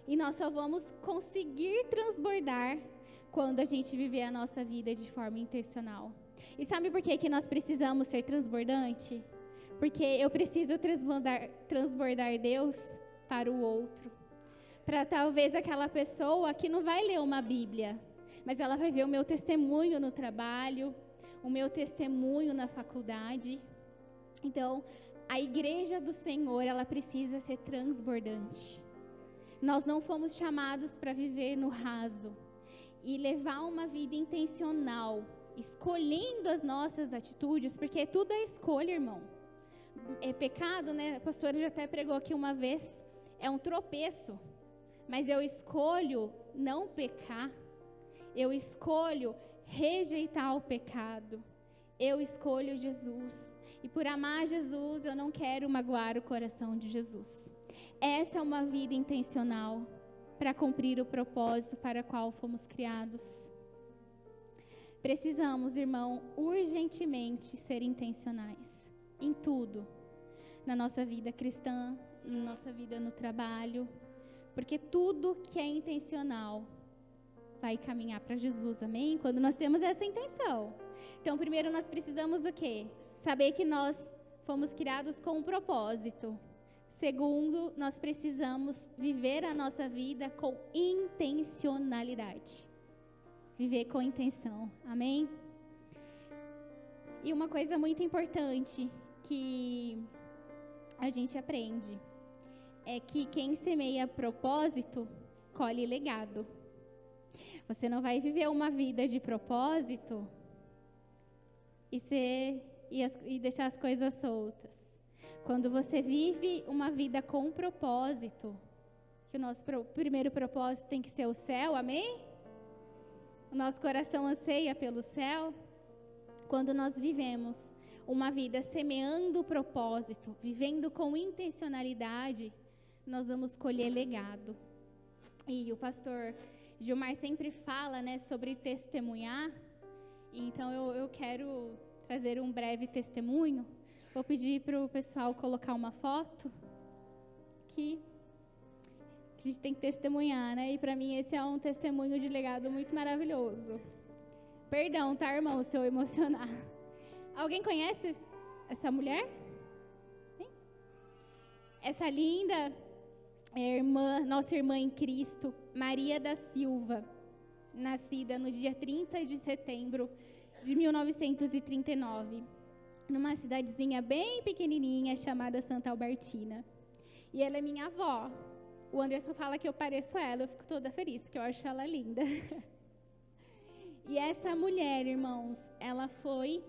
E nós só vamos conseguir transbordar quando a gente viver a nossa vida de forma intencional. E sabe por que nós precisamos ser transbordante? Porque eu preciso transbordar Deus para o outro. Para talvez aquela pessoa que não vai ler uma Bíblia, mas ela vai ver o meu testemunho no trabalho, o meu testemunho na faculdade. Então, a igreja do Senhor, ela precisa ser transbordante. Nós não fomos chamados para viver no raso e levar uma vida intencional, escolhendo as nossas atitudes, porque tudo é escolha, irmão. É pecado, né? A pastora já até pregou aqui uma vez, é um tropeço. Mas eu escolho não pecar. Eu escolho rejeitar o pecado. Eu escolho Jesus. E por amar Jesus, eu não quero magoar o coração de Jesus. Essa é uma vida intencional para cumprir o propósito para o qual fomos criados. Precisamos, irmão, urgentemente ser intencionais em tudo. Na nossa vida cristã, na nossa vida no trabalho. Porque tudo que é intencional vai caminhar para Jesus, amém? Quando nós temos essa intenção. Então, primeiro nós precisamos o quê? Saber que nós fomos criados com um propósito. Segundo, nós precisamos viver a nossa vida com intencionalidade. Viver com intenção, amém? E uma coisa muito importante que a gente aprende é que quem semeia propósito, colhe legado. Você não vai viver uma vida de propósito e deixar as coisas soltas. Quando você vive uma vida com propósito, que o nosso primeiro propósito tem que ser o céu, amém? O nosso coração anseia pelo céu. Quando nós vivemos uma vida semeando propósito, vivendo com intencionalidade, nós vamos colher legado. E o pastor Gilmar sempre fala, né, sobre testemunhar. Então eu quero trazer um breve testemunho. Vou pedir para o pessoal colocar uma foto que a gente tem que testemunhar, né? E para mim esse é um testemunho de legado muito maravilhoso. Perdão, tá, irmão, se eu emocionar. Alguém conhece essa mulher? Sim? Essa linda nossa irmã em Cristo, Maria da Silva, nascida no dia 30 de setembro de 1939, numa cidadezinha bem pequenininha chamada Santa Albertina. E ela é minha avó. O Anderson fala que eu pareço ela, eu fico toda feliz, porque eu acho ela linda. E essa mulher, irmãos, ela foi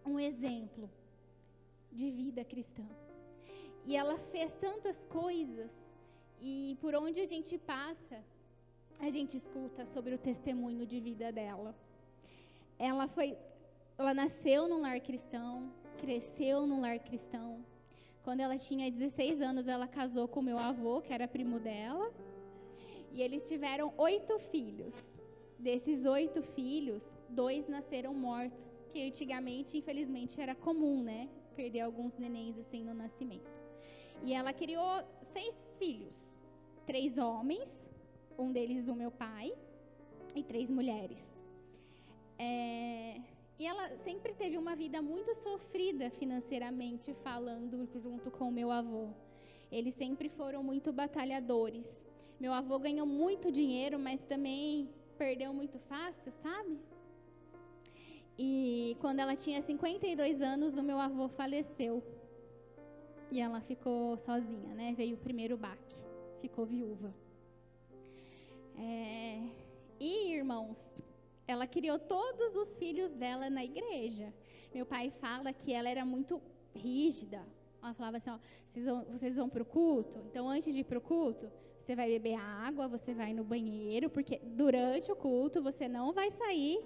um exemplo de vida cristã. E ela fez tantas coisas, e por onde a gente passa, a gente escuta sobre o testemunho de vida dela. Ela nasceu num lar cristão, cresceu num lar cristão. Quando ela tinha 16 anos, ela casou com meu avô, que era primo dela, e eles tiveram 8 filhos. Desses 8 filhos, 2 nasceram mortos, que antigamente, infelizmente, era comum, né? Perder alguns nenéns assim no nascimento. E ela criou 6 filhos, 3 homens, um deles o meu pai, e 3 mulheres. E ela sempre teve uma vida muito sofrida financeiramente falando, junto com o meu avô. Eles sempre foram muito batalhadores. Meu avô ganhou muito dinheiro, mas também perdeu muito fácil, sabe? E quando ela tinha 52 anos, o meu avô faleceu. E ela ficou sozinha, né? Veio o primeiro baque. Ficou viúva. E, irmãos, ela criou todos os filhos dela na igreja. Meu pai fala que ela era muito rígida. Ela falava assim, ó, vocês vão para o culto? Então, antes de ir para o culto, você vai beber água, você vai no banheiro, porque durante o culto você não vai sair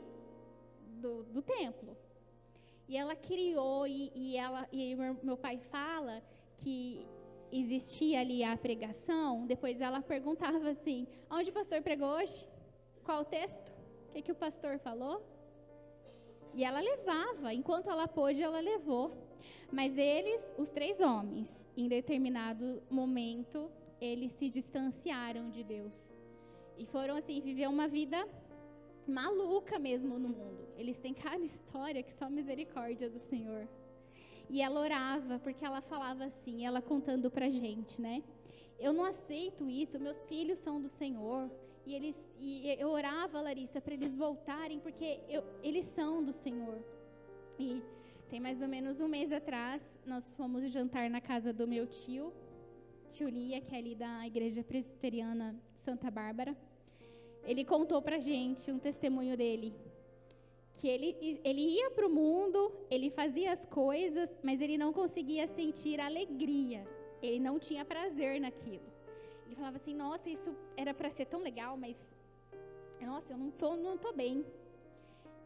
do templo. E ela criou, e meu pai fala que existia ali a pregação. Depois ela perguntava assim, onde o pastor pregou hoje? Qual o texto? O que o pastor falou? E ela levava, enquanto ela pôde, ela levou. Mas eles, os 3 homens, em determinado momento, eles se distanciaram de Deus. E foram assim, viver uma vida maluca mesmo no mundo. Eles têm cada história que só misericórdia do Senhor. E ela orava, porque ela falava assim, ela contando pra gente, né? Eu não aceito isso, meus filhos são do Senhor. E eu orava, Larissa, para eles voltarem, porque eles são do Senhor. E tem mais ou menos um mês atrás, nós fomos jantar na casa do meu tio Lia, que é ali da Igreja Presbiteriana Santa Bárbara. Ele contou pra gente um testemunho dele, que ele ia para o mundo, ele fazia as coisas, mas ele não conseguia sentir alegria, ele não tinha prazer naquilo. Ele falava assim, nossa, isso era para ser tão legal, mas, nossa, eu não tô bem.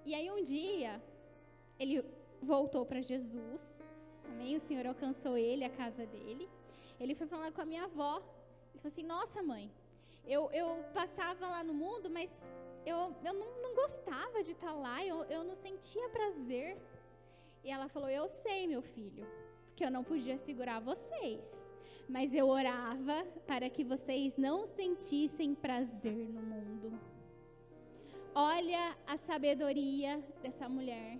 E aí um dia, ele voltou para Jesus, amém? O Senhor alcançou ele, a casa dele. Ele foi falar com a minha avó, ele falou assim, nossa mãe, eu passava lá no mundo, mas eu não gostava de estar lá, eu não sentia prazer. E ela falou, eu sei, meu filho, que eu não podia segurar vocês, mas eu orava para que vocês não sentissem prazer no mundo. Olha a sabedoria dessa mulher.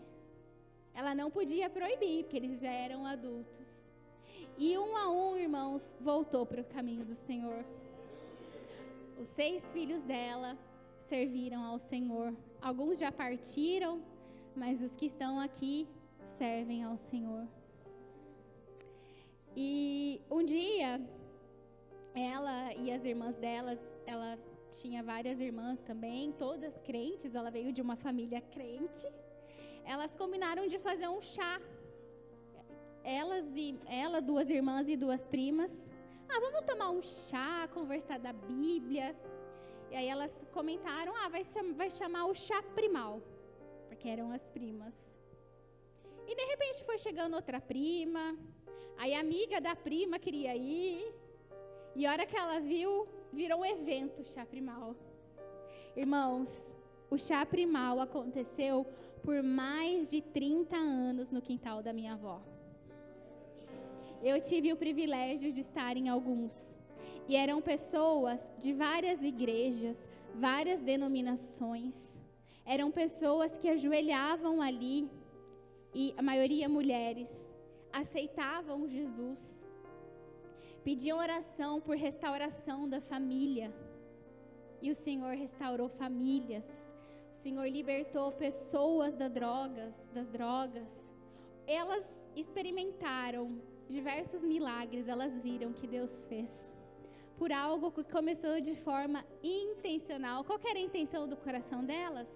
Ela não podia proibir, porque eles já eram adultos. E um a um, irmãos, voltou para o caminho do Senhor. Os 6 filhos dela serviram ao Senhor. Alguns já partiram, mas os que estão aqui servem ao Senhor. E um dia, ela e as irmãs delas, ela tinha várias irmãs também, todas crentes, ela veio de uma família crente. Elas combinaram de fazer um chá. Ela, 2 irmãs e 2 primas. Vamos tomar um chá, conversar da Bíblia. E aí elas comentaram, vai chamar o chá primal, porque eram as primas. E de repente foi chegando outra prima, aí a amiga da prima queria ir, e a hora que ela viu, virou um evento chá primal. Irmãos, O chá primal aconteceu por mais de 30 anos no quintal da minha avó. Eu tive o privilégio de estar em alguns. E eram pessoas de várias igrejas, várias denominações. Eram pessoas que ajoelhavam ali, e a maioria mulheres, aceitavam Jesus. Pediam oração por restauração da família. E o Senhor restaurou famílias. O Senhor libertou pessoas das drogas. Elas experimentaram diversos milagres, elas viram que Deus fez. Por algo que começou de forma intencional. Qual que era a intenção do coração delas?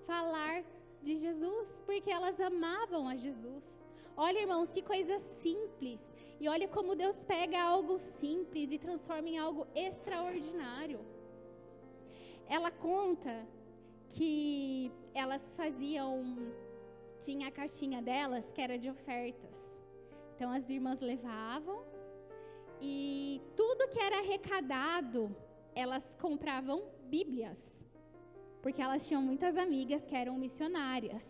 Falar de Jesus, porque elas amavam a Jesus. Olha, irmãos, que coisa simples. E olha como Deus pega algo simples e transforma em algo extraordinário. Ela conta que elas tinha a caixinha delas que era de ofertas. Então as irmãs levavam e tudo que era arrecadado, elas compravam Bíblias, porque elas tinham muitas amigas que eram missionárias.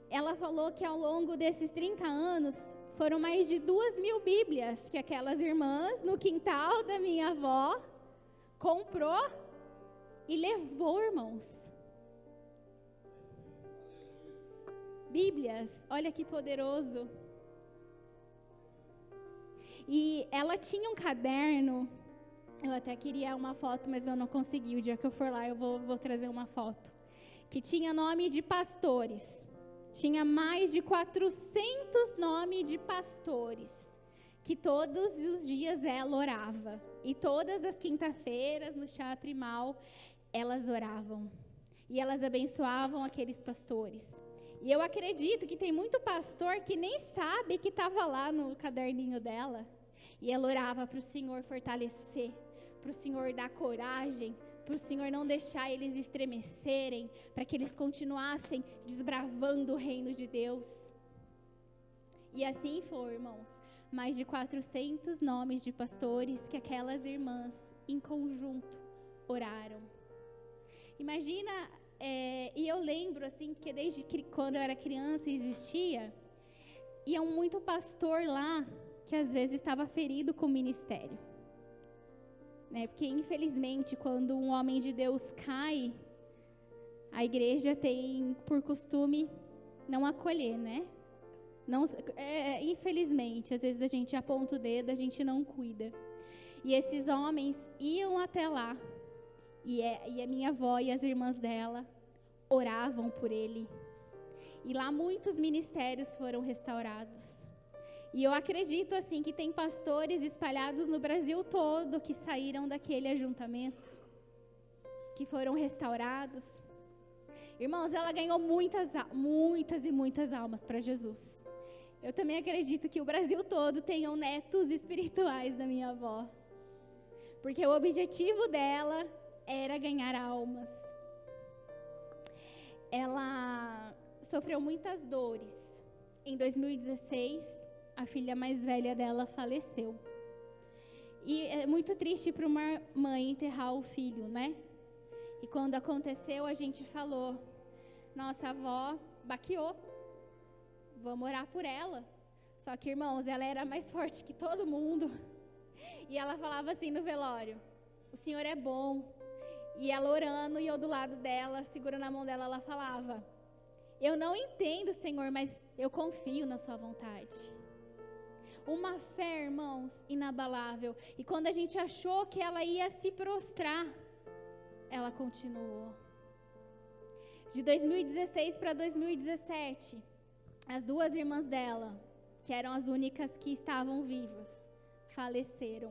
Ela falou que ao longo desses 30 anos, foram mais de 2.000 Bíblias que aquelas irmãs no quintal da minha avó comprou e levou, irmãos. Bíblias, olha que poderoso. E ela tinha um caderno, eu até queria uma foto, mas eu não consegui. O dia que eu for lá, eu vou trazer uma foto. Que tinha nome de pastores. Tinha mais de 400 nomes de pastores. Que todos os dias ela orava. E todas as quinta-feiras, no chá primal, elas oravam. E elas abençoavam aqueles pastores. E eu acredito que tem muito pastor que nem sabe que estava lá no caderninho dela. E ela orava para o Senhor fortalecer, para o Senhor dar coragem, para o Senhor não deixar eles estremecerem, para que eles continuassem desbravando o reino de Deus. E assim foi, irmãos. Mais de 400 nomes de pastores que aquelas irmãs, em conjunto, oraram. Imagina, e eu lembro, assim, que desde quando eu era criança existia, ia muito pastor lá, que às vezes estava ferido com o ministério. Né? Porque, infelizmente, quando um homem de Deus cai, a igreja tem por costume não acolher, né? Não, infelizmente, às vezes a gente aponta o dedo, a gente não cuida. E esses homens iam até lá, e a minha avó e as irmãs dela oravam por ele. E lá muitos ministérios foram restaurados. E eu acredito, assim, que tem pastores espalhados no Brasil todo que saíram daquele ajuntamento, que foram restaurados. Irmãos, ela ganhou muitas e muitas almas para Jesus. Eu também acredito que o Brasil todo tenham netos espirituais da minha avó. Porque o objetivo dela era ganhar almas. Ela sofreu muitas dores. Em 2016, a filha mais velha dela faleceu. E é muito triste para uma mãe enterrar o filho, né? E quando aconteceu, a gente falou, nossa avó baqueou, vamos orar por ela. Só que, irmãos, ela era mais forte que todo mundo. E ela falava assim no velório, o Senhor é bom. E ela orando, e eu do lado dela, segurando a mão dela, ela falava, eu não entendo, Senhor, mas eu confio na sua vontade. Uma fé, irmãos, inabalável. E quando a gente achou que ela ia se prostrar, ela continuou. De 2016 para 2017, as duas irmãs dela, que eram as únicas que estavam vivas, faleceram.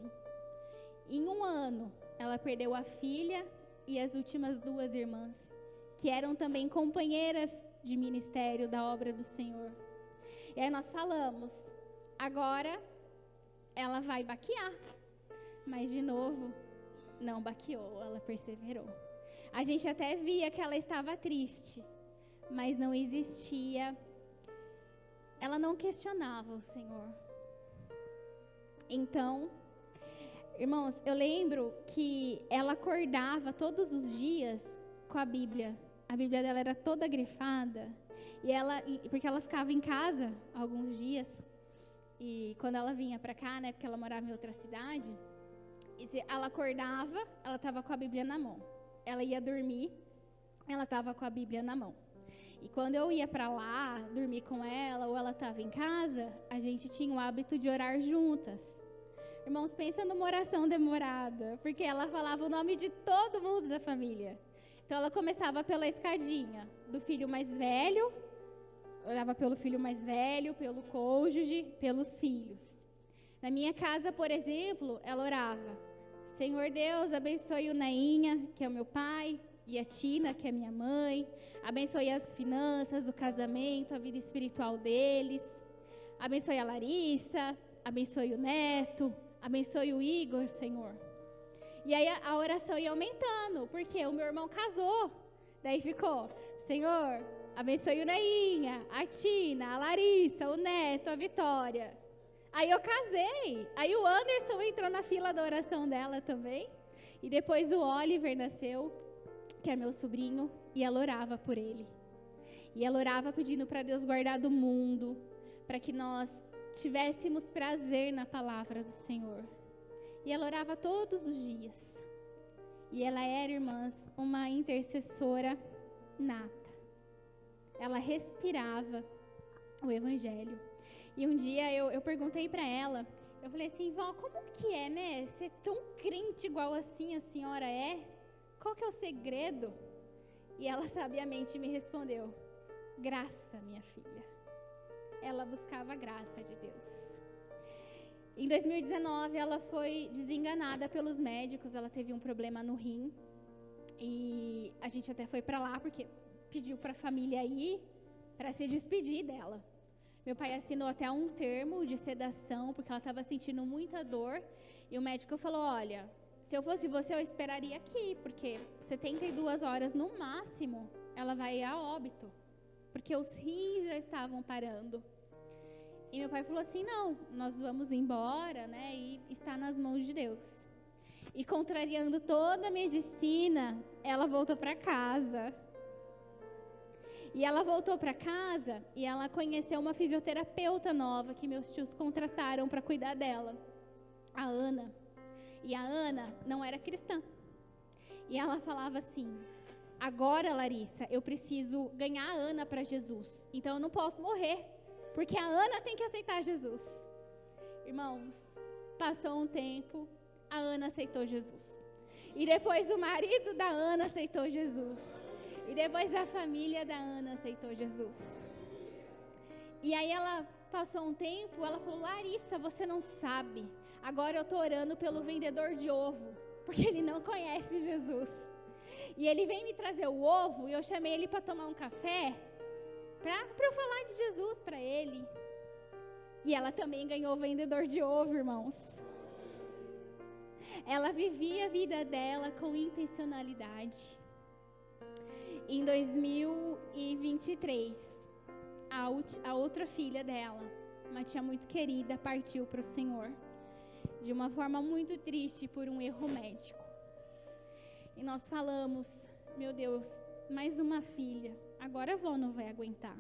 Em um ano, ela perdeu a filha e as últimas duas irmãs, que eram também companheiras de ministério da obra do Senhor. E aí nós falamos, agora ela vai baquear. Mas de novo, não baqueou, ela perseverou. A gente até via que ela estava triste, mas não existia, ela não questionava o Senhor. Então, irmãos, eu lembro que ela acordava todos os dias com a Bíblia. A Bíblia dela era toda grifada. Porque ela ficava em casa alguns dias. E quando ela vinha para cá, né, porque ela morava em outra cidade, ela acordava, ela estava com a Bíblia na mão. Ela ia dormir, ela estava com a Bíblia na mão. E quando eu ia para lá, dormir com ela, ou ela estava em casa, a gente tinha o hábito de orar juntas. Irmãos, pensa numa oração demorada, porque ela falava o nome de todo mundo da família. Então ela começava pela escadinha do filho mais velho, orava pelo filho mais velho, pelo cônjuge, pelos filhos. Na minha casa, por exemplo, ela orava: Senhor Deus, abençoe o Nainha, que é o meu pai, e a Tina, que é minha mãe. Abençoe as finanças, o casamento, a vida espiritual deles. Abençoe a Larissa, abençoe o Neto, abençoe o Igor, Senhor. E aí a oração ia aumentando, porque o meu irmão casou. Daí ficou: Senhor, abençoe o Nainha, a Tina, a Larissa, o Neto, a Vitória. Aí eu casei. Aí o Anderson entrou na fila da oração dela também. E depois o Oliver nasceu, que é meu sobrinho, e ela orava por ele. E ela orava pedindo para Deus guardar do mundo, para que nós tivéssemos prazer na palavra do Senhor. E ela orava todos os dias. E ela era, irmãs, uma intercessora nata. Ela respirava o Evangelho. E um dia eu perguntei para ela, eu falei assim: vó, como que é, né, ser tão crente igual assim a senhora é? Qual que é o segredo? E ela sabiamente me respondeu: graça, minha filha. Ela buscava a graça de Deus. Em 2019, ela foi desenganada pelos médicos, ela teve um problema no rim. E a gente até foi para lá, porque pediu para a família ir, para se despedir dela. Meu pai assinou até um termo de sedação, porque ela estava sentindo muita dor. E o médico falou: olha, se eu fosse você, eu esperaria aqui, porque 72 horas no máximo, ela vai a óbito, porque os rins já estavam parando. E meu pai falou assim: não, nós vamos embora, né, e está nas mãos de Deus. E contrariando toda a medicina, ela voltou para casa. E ela voltou para casa e ela conheceu uma fisioterapeuta nova que meus tios contrataram para cuidar dela, a Ana. E a Ana não era cristã. E ela falava assim: agora, Larissa, eu preciso ganhar a Ana para Jesus. Então eu não posso morrer, porque a Ana tem que aceitar Jesus. Irmãos, passou um tempo, a Ana aceitou Jesus. E depois o marido da Ana aceitou Jesus. E depois a família da Ana aceitou Jesus. E aí ela passou um tempo, ela falou: Larissa, você não sabe. Agora eu estou orando pelo vendedor de ovo, porque ele não conhece Jesus. E ele vem me trazer o ovo e eu chamei ele para tomar um café, para eu falar de Jesus para ele. E ela também ganhou o vendedor de ovo, irmãos. Ela vivia a vida dela com intencionalidade. Em 2023, a outra filha dela, uma tia muito querida, partiu para o Senhor, de uma forma muito triste por um erro médico. E nós falamos: meu Deus, mais uma filha, agora a avó não vai aguentar.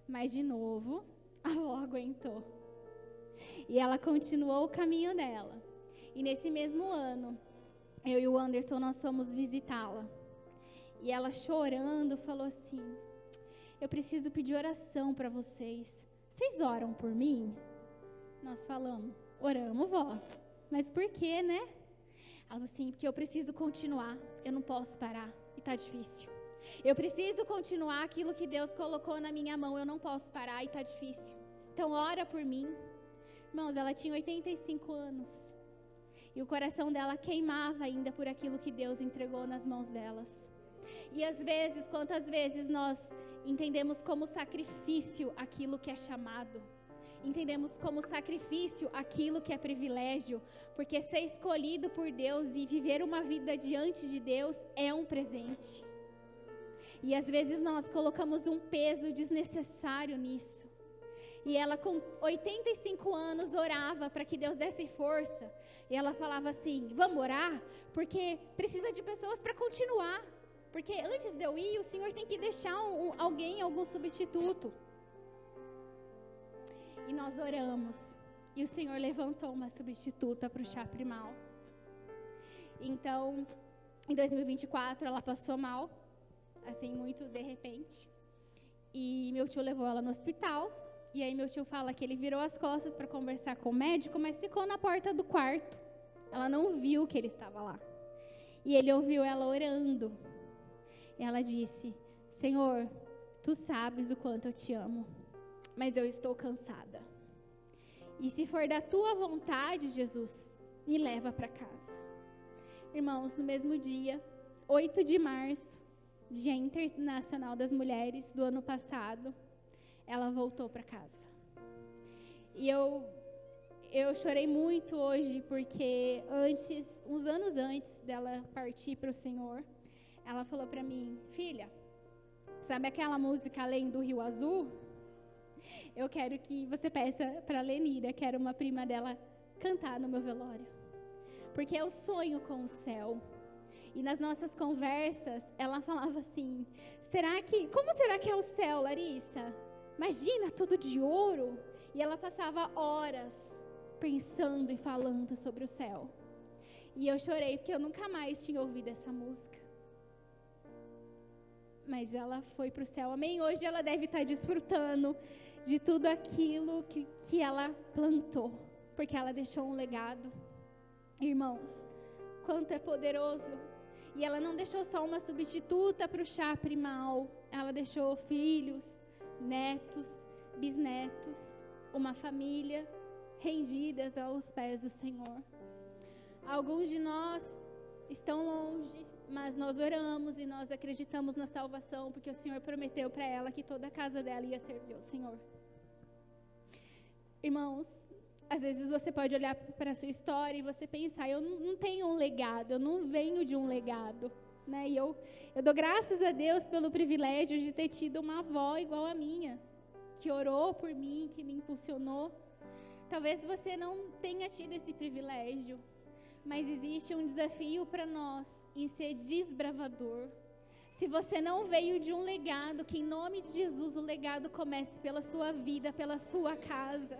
Mas de novo, a avó aguentou. E ela continuou o caminho dela. E nesse mesmo ano, eu e o Anderson, nós fomos visitá-la. E ela chorando falou assim: eu preciso pedir oração para vocês. Vocês oram por mim? Nós falamos: oramos, vó. Mas por quê, né? Ela falou assim: porque eu preciso continuar. Eu não posso parar. E tá difícil. Eu preciso continuar aquilo que Deus colocou na minha mão. Eu não posso parar e tá difícil. Então ora por mim. Irmãos, ela tinha 85 anos. E o coração dela queimava ainda por aquilo que Deus entregou nas mãos delas. E às vezes, quantas vezes nós entendemos como sacrifício aquilo que é chamado. Entendemos como sacrifício aquilo que é privilégio. Porque ser escolhido por Deus e viver uma vida diante de Deus é um presente. E às vezes nós colocamos um peso desnecessário nisso. E ela com 85 anos orava para que Deus desse força. E ela falava assim: vamos orar? Porque precisa de pessoas para continuar. Porque antes de eu ir, o Senhor tem que deixar alguém, algum substituto. E nós oramos. E o Senhor levantou uma substituta para o chá primal. Então, em 2024, ela passou mal, assim, muito de repente. E meu tio levou ela no hospital. E aí meu tio fala que ele virou as costas para conversar com o médico, mas ficou na porta do quarto. Ela não viu que ele estava lá. E ele ouviu ela orando. E ela disse: Senhor, tu sabes o quanto eu te amo, mas eu estou cansada. E se for da tua vontade, Jesus, me leva para casa. Irmãos, no mesmo dia, 8 de março, Dia Internacional das Mulheres do ano passado, ela voltou para casa. E eu chorei muito hoje, porque uns anos antes dela partir para o Senhor, ela falou para mim: filha, sabe aquela música Além do Rio Azul? Eu quero que você peça para a Lenira, que era uma prima dela, cantar no meu velório. Porque eu sonho com o céu. E nas nossas conversas, ela falava assim: como será que é o céu, Larissa? Imagina, tudo de ouro. E ela passava horas pensando e falando sobre o céu. E eu chorei, porque eu nunca mais tinha ouvido essa música. Mas ela foi para o céu, amém? Hoje ela deve estar desfrutando de tudo aquilo que ela plantou, porque ela deixou um legado. Irmãos, quanto é poderoso. E ela não deixou só uma substituta para o chá primal, ela deixou filhos, netos, bisnetos, uma família rendidas aos pés do Senhor. Alguns de nós estão longe, mas nós oramos e nós acreditamos na salvação, porque o Senhor prometeu para ela que toda a casa dela ia servir ao Senhor. Irmãos, às vezes você pode olhar para a sua história e você pensar: eu não tenho um legado, eu não venho de um legado, né? E eu dou graças a Deus pelo privilégio de ter tido uma avó igual a minha, que orou por mim, que me impulsionou. Talvez você não tenha tido esse privilégio, mas existe um desafio para nós em ser desbravador. Se você não veio de um legado, que em nome de Jesus o legado comece pela sua vida, pela sua casa,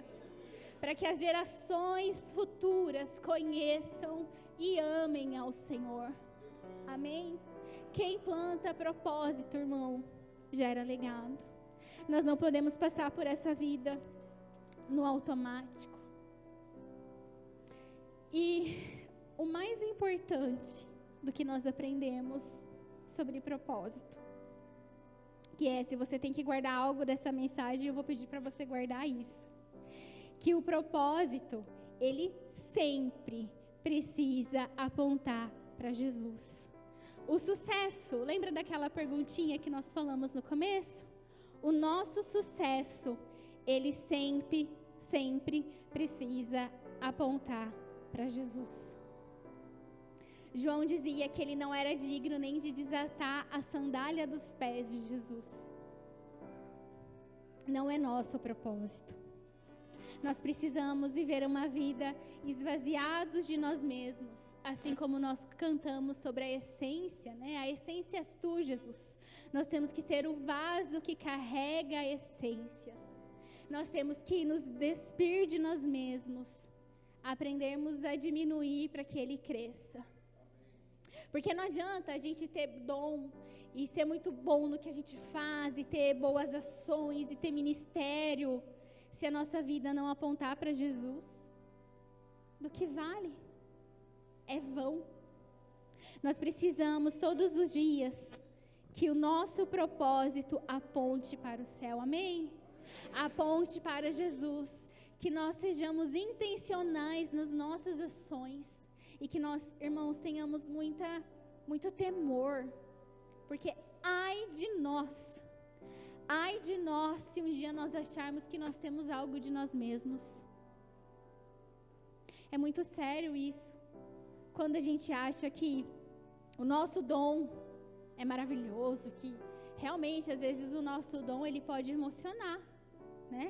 para que as gerações futuras conheçam e amem ao Senhor. Amém? Quem planta propósito, irmão, gera legado. Nós não podemos passar por essa vida no automático. E o mais importante do que nós aprendemos sobre propósito, que é, se você tem que guardar algo dessa mensagem, eu vou pedir para você guardar isso. Que o propósito, ele sempre precisa apontar para Jesus. O sucesso, lembra daquela perguntinha que nós falamos no começo? O nosso sucesso, ele sempre precisa apontar para Jesus. João dizia que ele não era digno nem de desatar a sandália dos pés de Jesus. Não é nosso propósito. Nós precisamos viver uma vida esvaziados de nós mesmos, assim como nós cantamos sobre a essência, né? A essência és tu, Jesus. Nós temos que ser o vaso que carrega a essência. Nós temos que nos despir de nós mesmos, aprendermos a diminuir para que Ele cresça. Porque não adianta a gente ter dom e ser muito bom no que a gente faz, e ter boas ações, e ter ministério, se a nossa vida não apontar para Jesus. Do que vale? É vão. Nós precisamos todos os dias que o nosso propósito aponte para o céu, amém? Aponte para Jesus, que nós sejamos intencionais nas nossas ações, e que nós, irmãos, tenhamos muito temor, porque ai de nós se um dia nós acharmos que nós temos algo de nós mesmos. É muito sério isso, quando a gente acha que o nosso dom é maravilhoso, que realmente às vezes o nosso dom ele pode emocionar, né?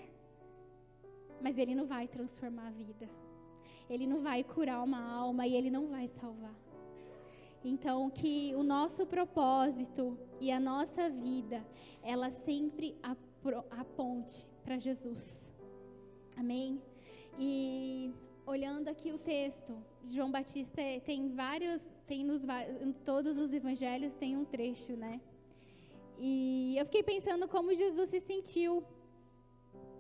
Mas ele não vai transformar a vida, ele não vai curar uma alma, e ele não vai salvar. Então, que o nosso propósito e a nossa vida, ela sempre aponte para Jesus. Amém? E olhando aqui o texto, João Batista em todos os evangelhos tem um trecho, né? E eu fiquei pensando como Jesus se sentiu,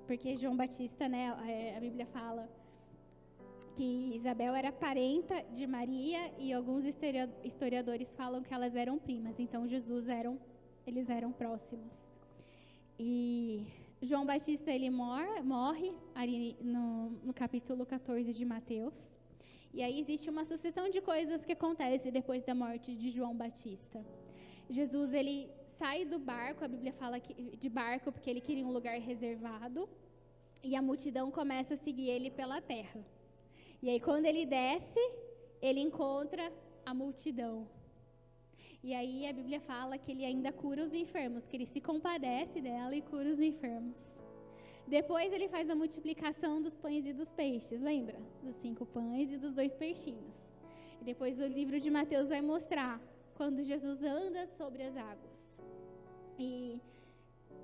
porque João Batista, né, a Bíblia fala que Isabel era parenta de Maria e alguns historiadores falam que elas eram primas, então eles eram próximos. E João Batista, ele morre ali no capítulo 14 de Mateus. E aí existe uma sucessão de coisas que acontecem depois da morte de João Batista. Jesus, ele sai do barco, a Bíblia fala de barco porque ele queria um lugar reservado. E a multidão começa a seguir ele pela terra. E aí quando ele desce, ele encontra a multidão. E aí a Bíblia fala que ele ainda cura os enfermos, que ele se compadece dela e cura os enfermos. Depois ele faz a multiplicação dos pães e dos peixes, lembra? Dos 5 pães e dos 2 peixinhos. E depois o livro de Mateus vai mostrar quando Jesus anda sobre as águas. E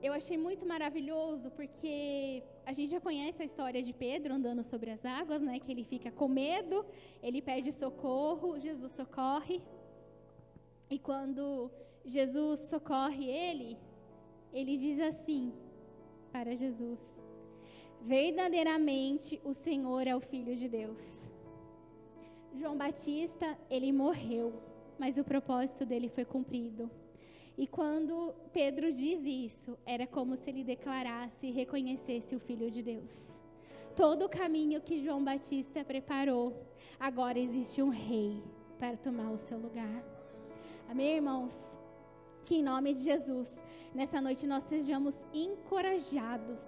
eu achei muito maravilhoso porque a gente já conhece a história de Pedro andando sobre as águas, né? Que ele fica com medo, ele pede socorro, Jesus socorre. E quando Jesus socorre ele diz assim para Jesus: verdadeiramente o Senhor é o Filho de Deus. João Batista, ele morreu, mas o propósito dele foi cumprido. E quando Pedro diz isso, era como se ele declarasse e reconhecesse o Filho de Deus. Todo o caminho que João Batista preparou, agora existe um rei para tomar o seu lugar. Amém, irmãos? Que em nome de Jesus, nessa noite nós sejamos encorajados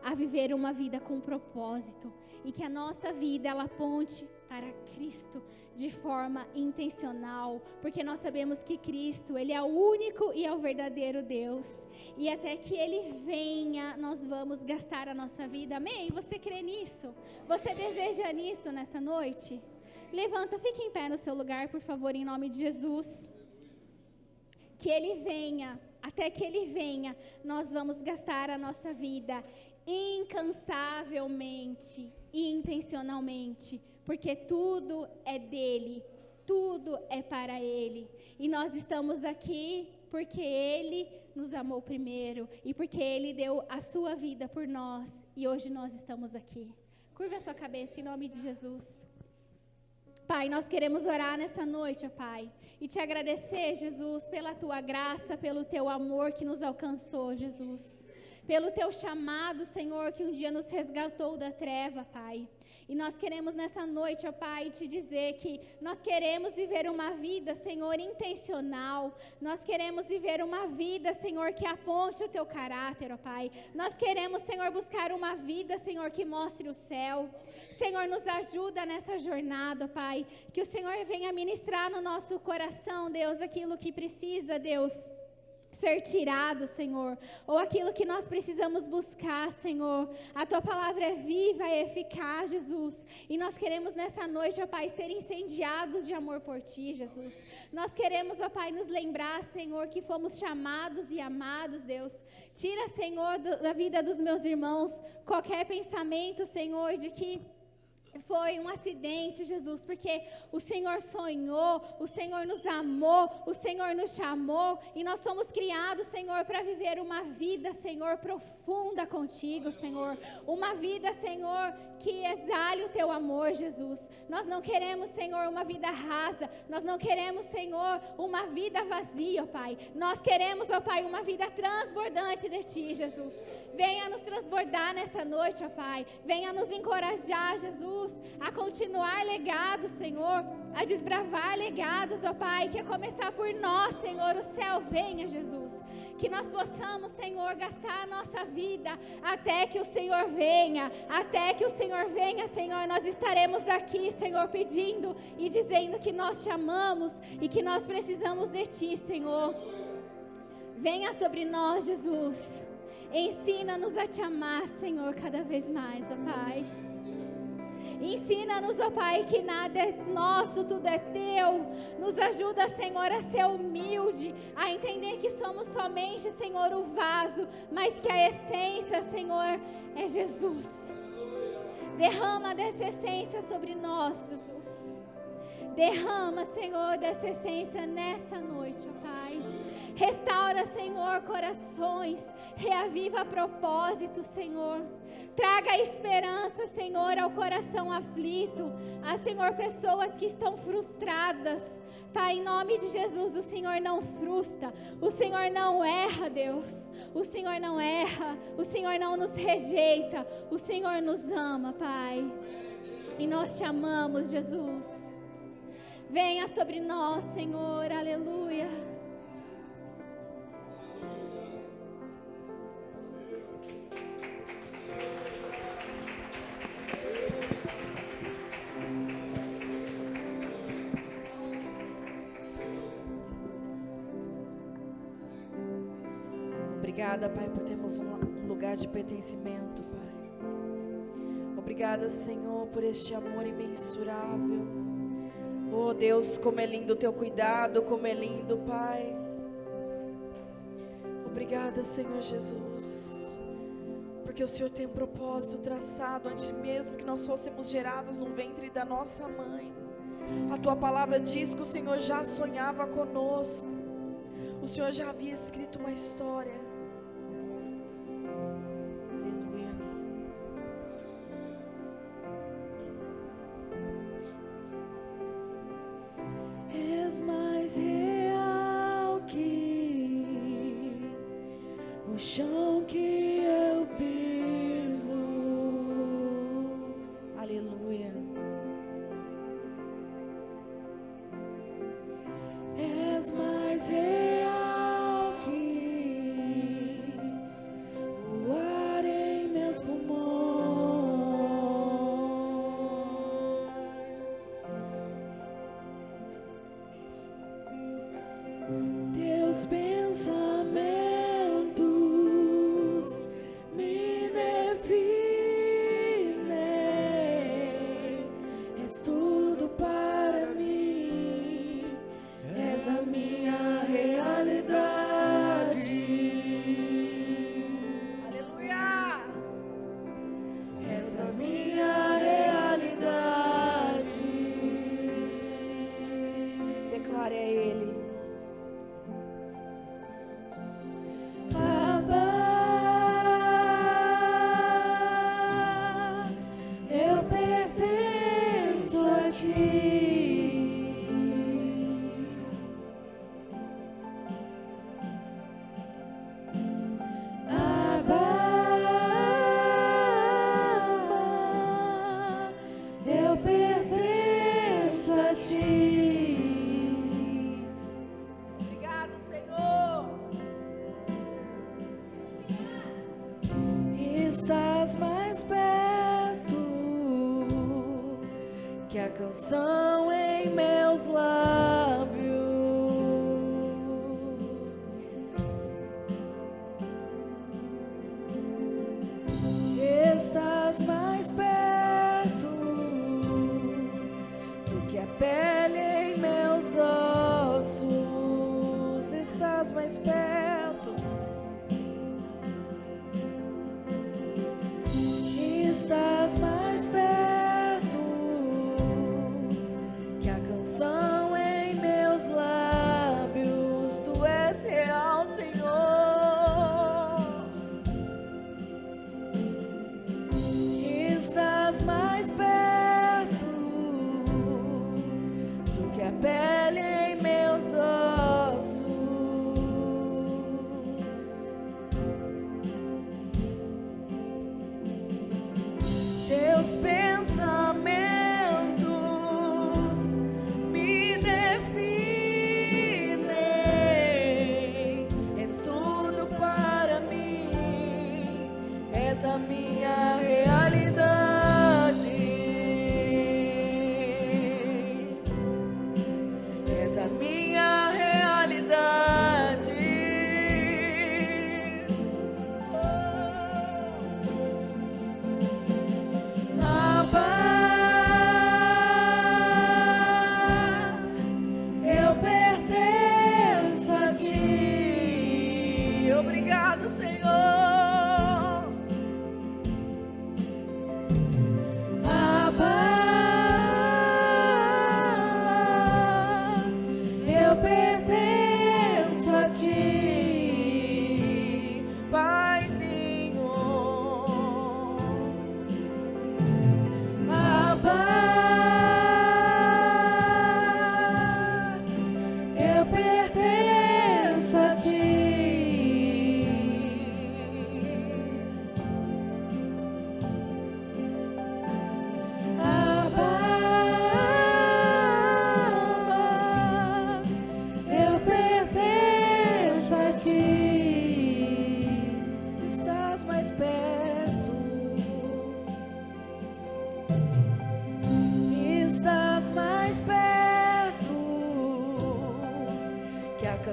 a viver uma vida com propósito e que a nossa vida ela aponte para Cristo de forma intencional, porque nós sabemos que Cristo, ele é o único e é o verdadeiro Deus. E até que ele venha, nós vamos gastar a nossa vida. Amém? Você crê nisso? Você deseja nisso nessa noite? Levanta, fique em pé no seu lugar, por favor, em nome de Jesus. Que ele venha, até que ele venha, nós vamos gastar a nossa vida incansavelmente e intencionalmente, porque tudo é dele, tudo é para ele. E nós estamos aqui porque ele nos amou primeiro e porque ele deu a sua vida por nós e hoje nós estamos aqui. Curva a sua cabeça em nome de Jesus. Pai, nós queremos orar nessa noite, ó Pai, e te agradecer, Jesus, pela tua graça, pelo teu amor que nos alcançou, Jesus. Pelo teu chamado, Senhor, que um dia nos resgatou da treva, Pai. E nós queremos nessa noite, ó Pai, te dizer que nós queremos viver uma vida, Senhor, intencional. Nós queremos viver uma vida, Senhor, que aponte o teu caráter, ó Pai. Nós queremos, Senhor, buscar uma vida, Senhor, que mostre o céu. Senhor, nos ajuda nessa jornada, Pai. Que o Senhor venha ministrar no nosso coração, Deus, aquilo que precisa, Deus, ser tirado, Senhor, ou aquilo que nós precisamos buscar, Senhor. A tua palavra é viva e eficaz, Jesus, e nós queremos nessa noite, ó Pai, ser incendiados de amor por ti, Jesus. Nós queremos, ó Pai, nos lembrar, Senhor, que fomos chamados e amados, Deus. Tira, Senhor, da vida dos meus irmãos qualquer pensamento, Senhor, de que foi um acidente, Jesus, porque o Senhor sonhou, o Senhor nos amou, o Senhor nos chamou e nós somos criados, Senhor, para viver uma vida, Senhor, profunda contigo, Senhor. Uma vida, Senhor, que exale o teu amor, Jesus. Nós não queremos, Senhor, uma vida rasa, nós não queremos, Senhor, uma vida vazia, ó Pai. Nós queremos, ó Pai, uma vida transbordante de ti, Jesus. Venha nos transbordar nessa noite, ó Pai. Venha nos encorajar, Jesus, a continuar legados, Senhor, a desbravar legados, ó Pai, que a começar por nós, Senhor, o céu venha, Jesus. Que nós possamos, Senhor, gastar a nossa vida até que o Senhor venha, Senhor, nós estaremos aqui, Senhor, pedindo e dizendo que nós te amamos e que nós precisamos de ti, Senhor. Venha sobre nós, Jesus. Ensina-nos a te amar, Senhor, cada vez mais, ó Pai. Ensina-nos, ó Pai, que nada é nosso, tudo é teu. Nos ajuda, Senhor, a ser humilde, a entender que somos somente, Senhor, o vaso, mas que a essência, Senhor, é Jesus. Derrama dessa essência sobre nós, Jesus. Derrama, Senhor, dessa essência nessa noite, ó Pai. Restaura, Senhor, corações. Reaviva propósitos, Senhor. Traga esperança, Senhor, ao coração aflito. A, Senhor, pessoas que estão frustradas. Pai, em nome de Jesus, o Senhor não frustra. O Senhor não erra, Deus. O Senhor não erra. O Senhor não nos rejeita. O Senhor nos ama, Pai. E nós te amamos, Jesus. Venha sobre nós, Senhor. Aleluia. Obrigada, Pai, por termos um lugar de pertencimento, Pai. Obrigada, Senhor, por este amor imensurável. Oh, Deus, como é lindo o teu cuidado, como é lindo, Pai. Obrigada, Senhor Jesus, porque o Senhor tem um propósito traçado antes mesmo que nós fôssemos gerados no ventre da nossa mãe. A tua palavra diz que o Senhor já sonhava conosco. O Senhor já havia escrito uma história. Mais real que o chão que eu piso. Aleluia. És mais real que o ar em meus pulmões. Teus pensamentos me definem. És tudo para mim. És a minha realidade. Aleluia! És a minha realidade. Declare a Ele. Estás mais perto que a canção em meus lábios. Estás mais perto do que a pele em meus ossos. Estás mais perto. Estás mais perto que a canção em meus lábios. Tu és real, Senhor. Estás mais perto do que a pele em meus ossos. Teus pensamentos me definem. És tudo para mim. És a minha realidade. És a minha realidade. Abba.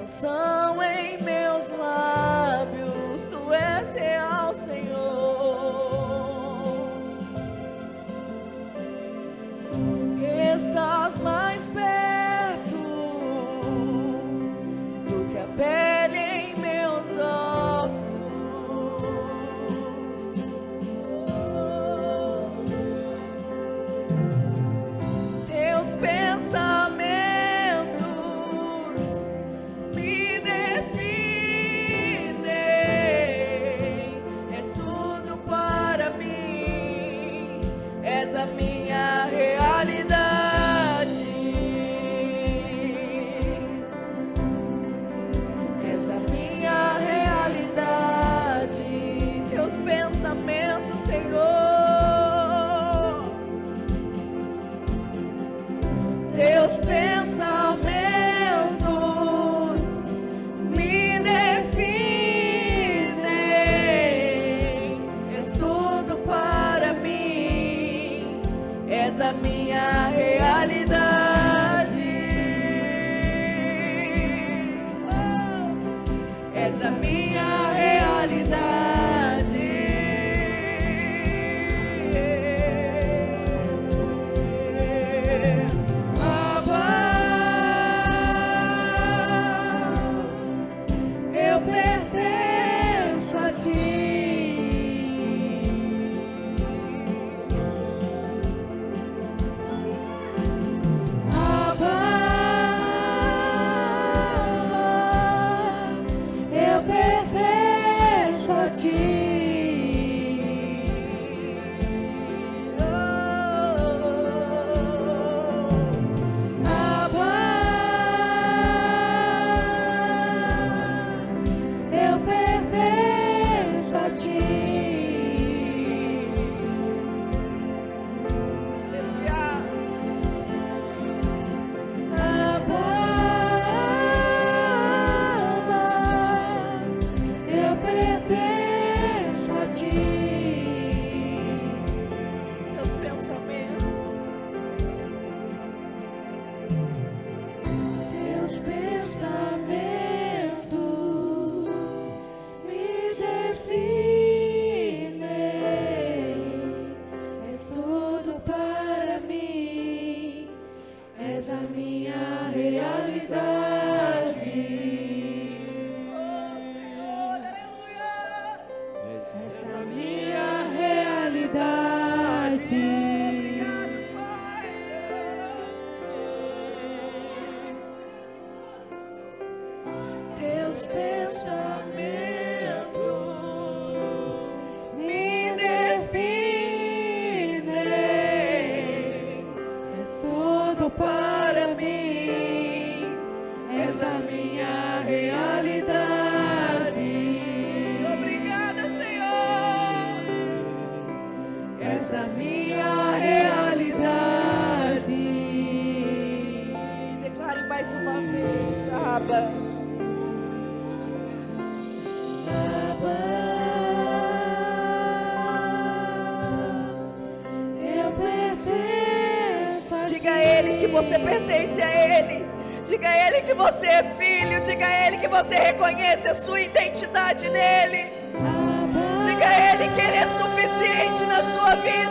canção em meus lábios, tu és real, Senhor. Estás mais perto do que a pele em meus ossos. Teus pensamentos me definem, és tudo para mim, és a minha realidade, és a minha realidade. Teus pensamentos, Senhor, teus pensamentos me definem, és tudo para mim, és a minha realidade, és a minha realidade. Abba, eu pertenço a ti. Abba, eu pertenço a ti. Abba, eu pertenço a ti. Aleluia. Abba, eu pertenço a ti. Teus pensamentos, teus pensamentos me definem, és tudo para mim, és a minha realidade. Oh, Senhor, aleluia. És a minha realidade. Obrigado, Pai. Teus pensamentos me definem, és tudo para mim, és a minha realidade. Obrigada, Senhor, és a minha realidade. Declare mais uma vez, Abba. Eu pertenço a ti. Diga a Ele que você pertence a Ele. Diga a Ele que você é filho. Diga a Ele que você reconhece a sua identidade nele. Diga a Ele que Ele é suficiente na sua vida.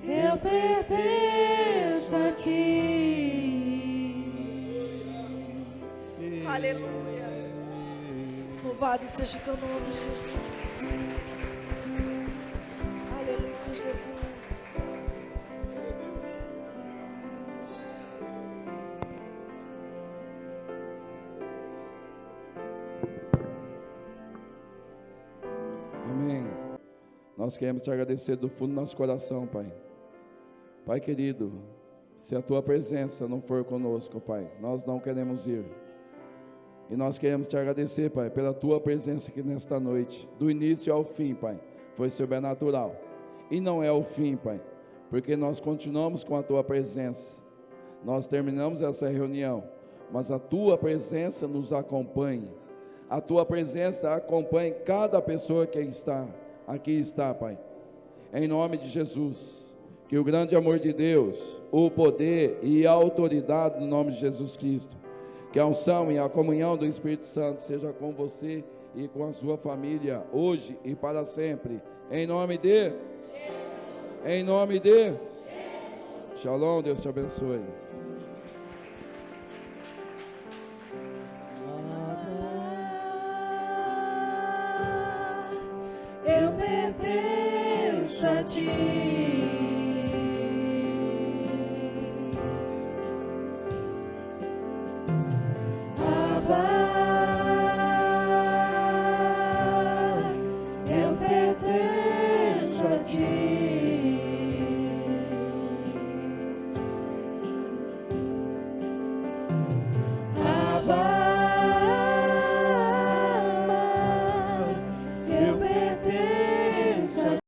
Eu pertenço a ti. Aleluia. Aleluia. Louvado seja o teu nome, Jesus. Aleluia, Jesus. Amém. Nós queremos te agradecer do fundo do nosso coração, Pai. Pai querido, Se a tua presença não for conosco, Pai, nós não queremos ir. E nós queremos te agradecer, Pai, pela tua presença aqui nesta noite, do início ao fim, Pai, foi sobrenatural. E não é o fim, Pai, porque nós continuamos com a tua presença. Nós terminamos essa reunião, mas a tua presença nos acompanha. A tua presença acompanha cada pessoa que aqui está, Pai. Em nome de Jesus, que o grande amor de Deus, o poder e a autoridade no nome de Jesus Cristo, que a unção e a comunhão do Espírito Santo seja com você e com a sua família, hoje e para sempre. Em nome de Jesus. Em nome de Jesus. Shalom, Deus te abençoe. Eu pertenço a ti.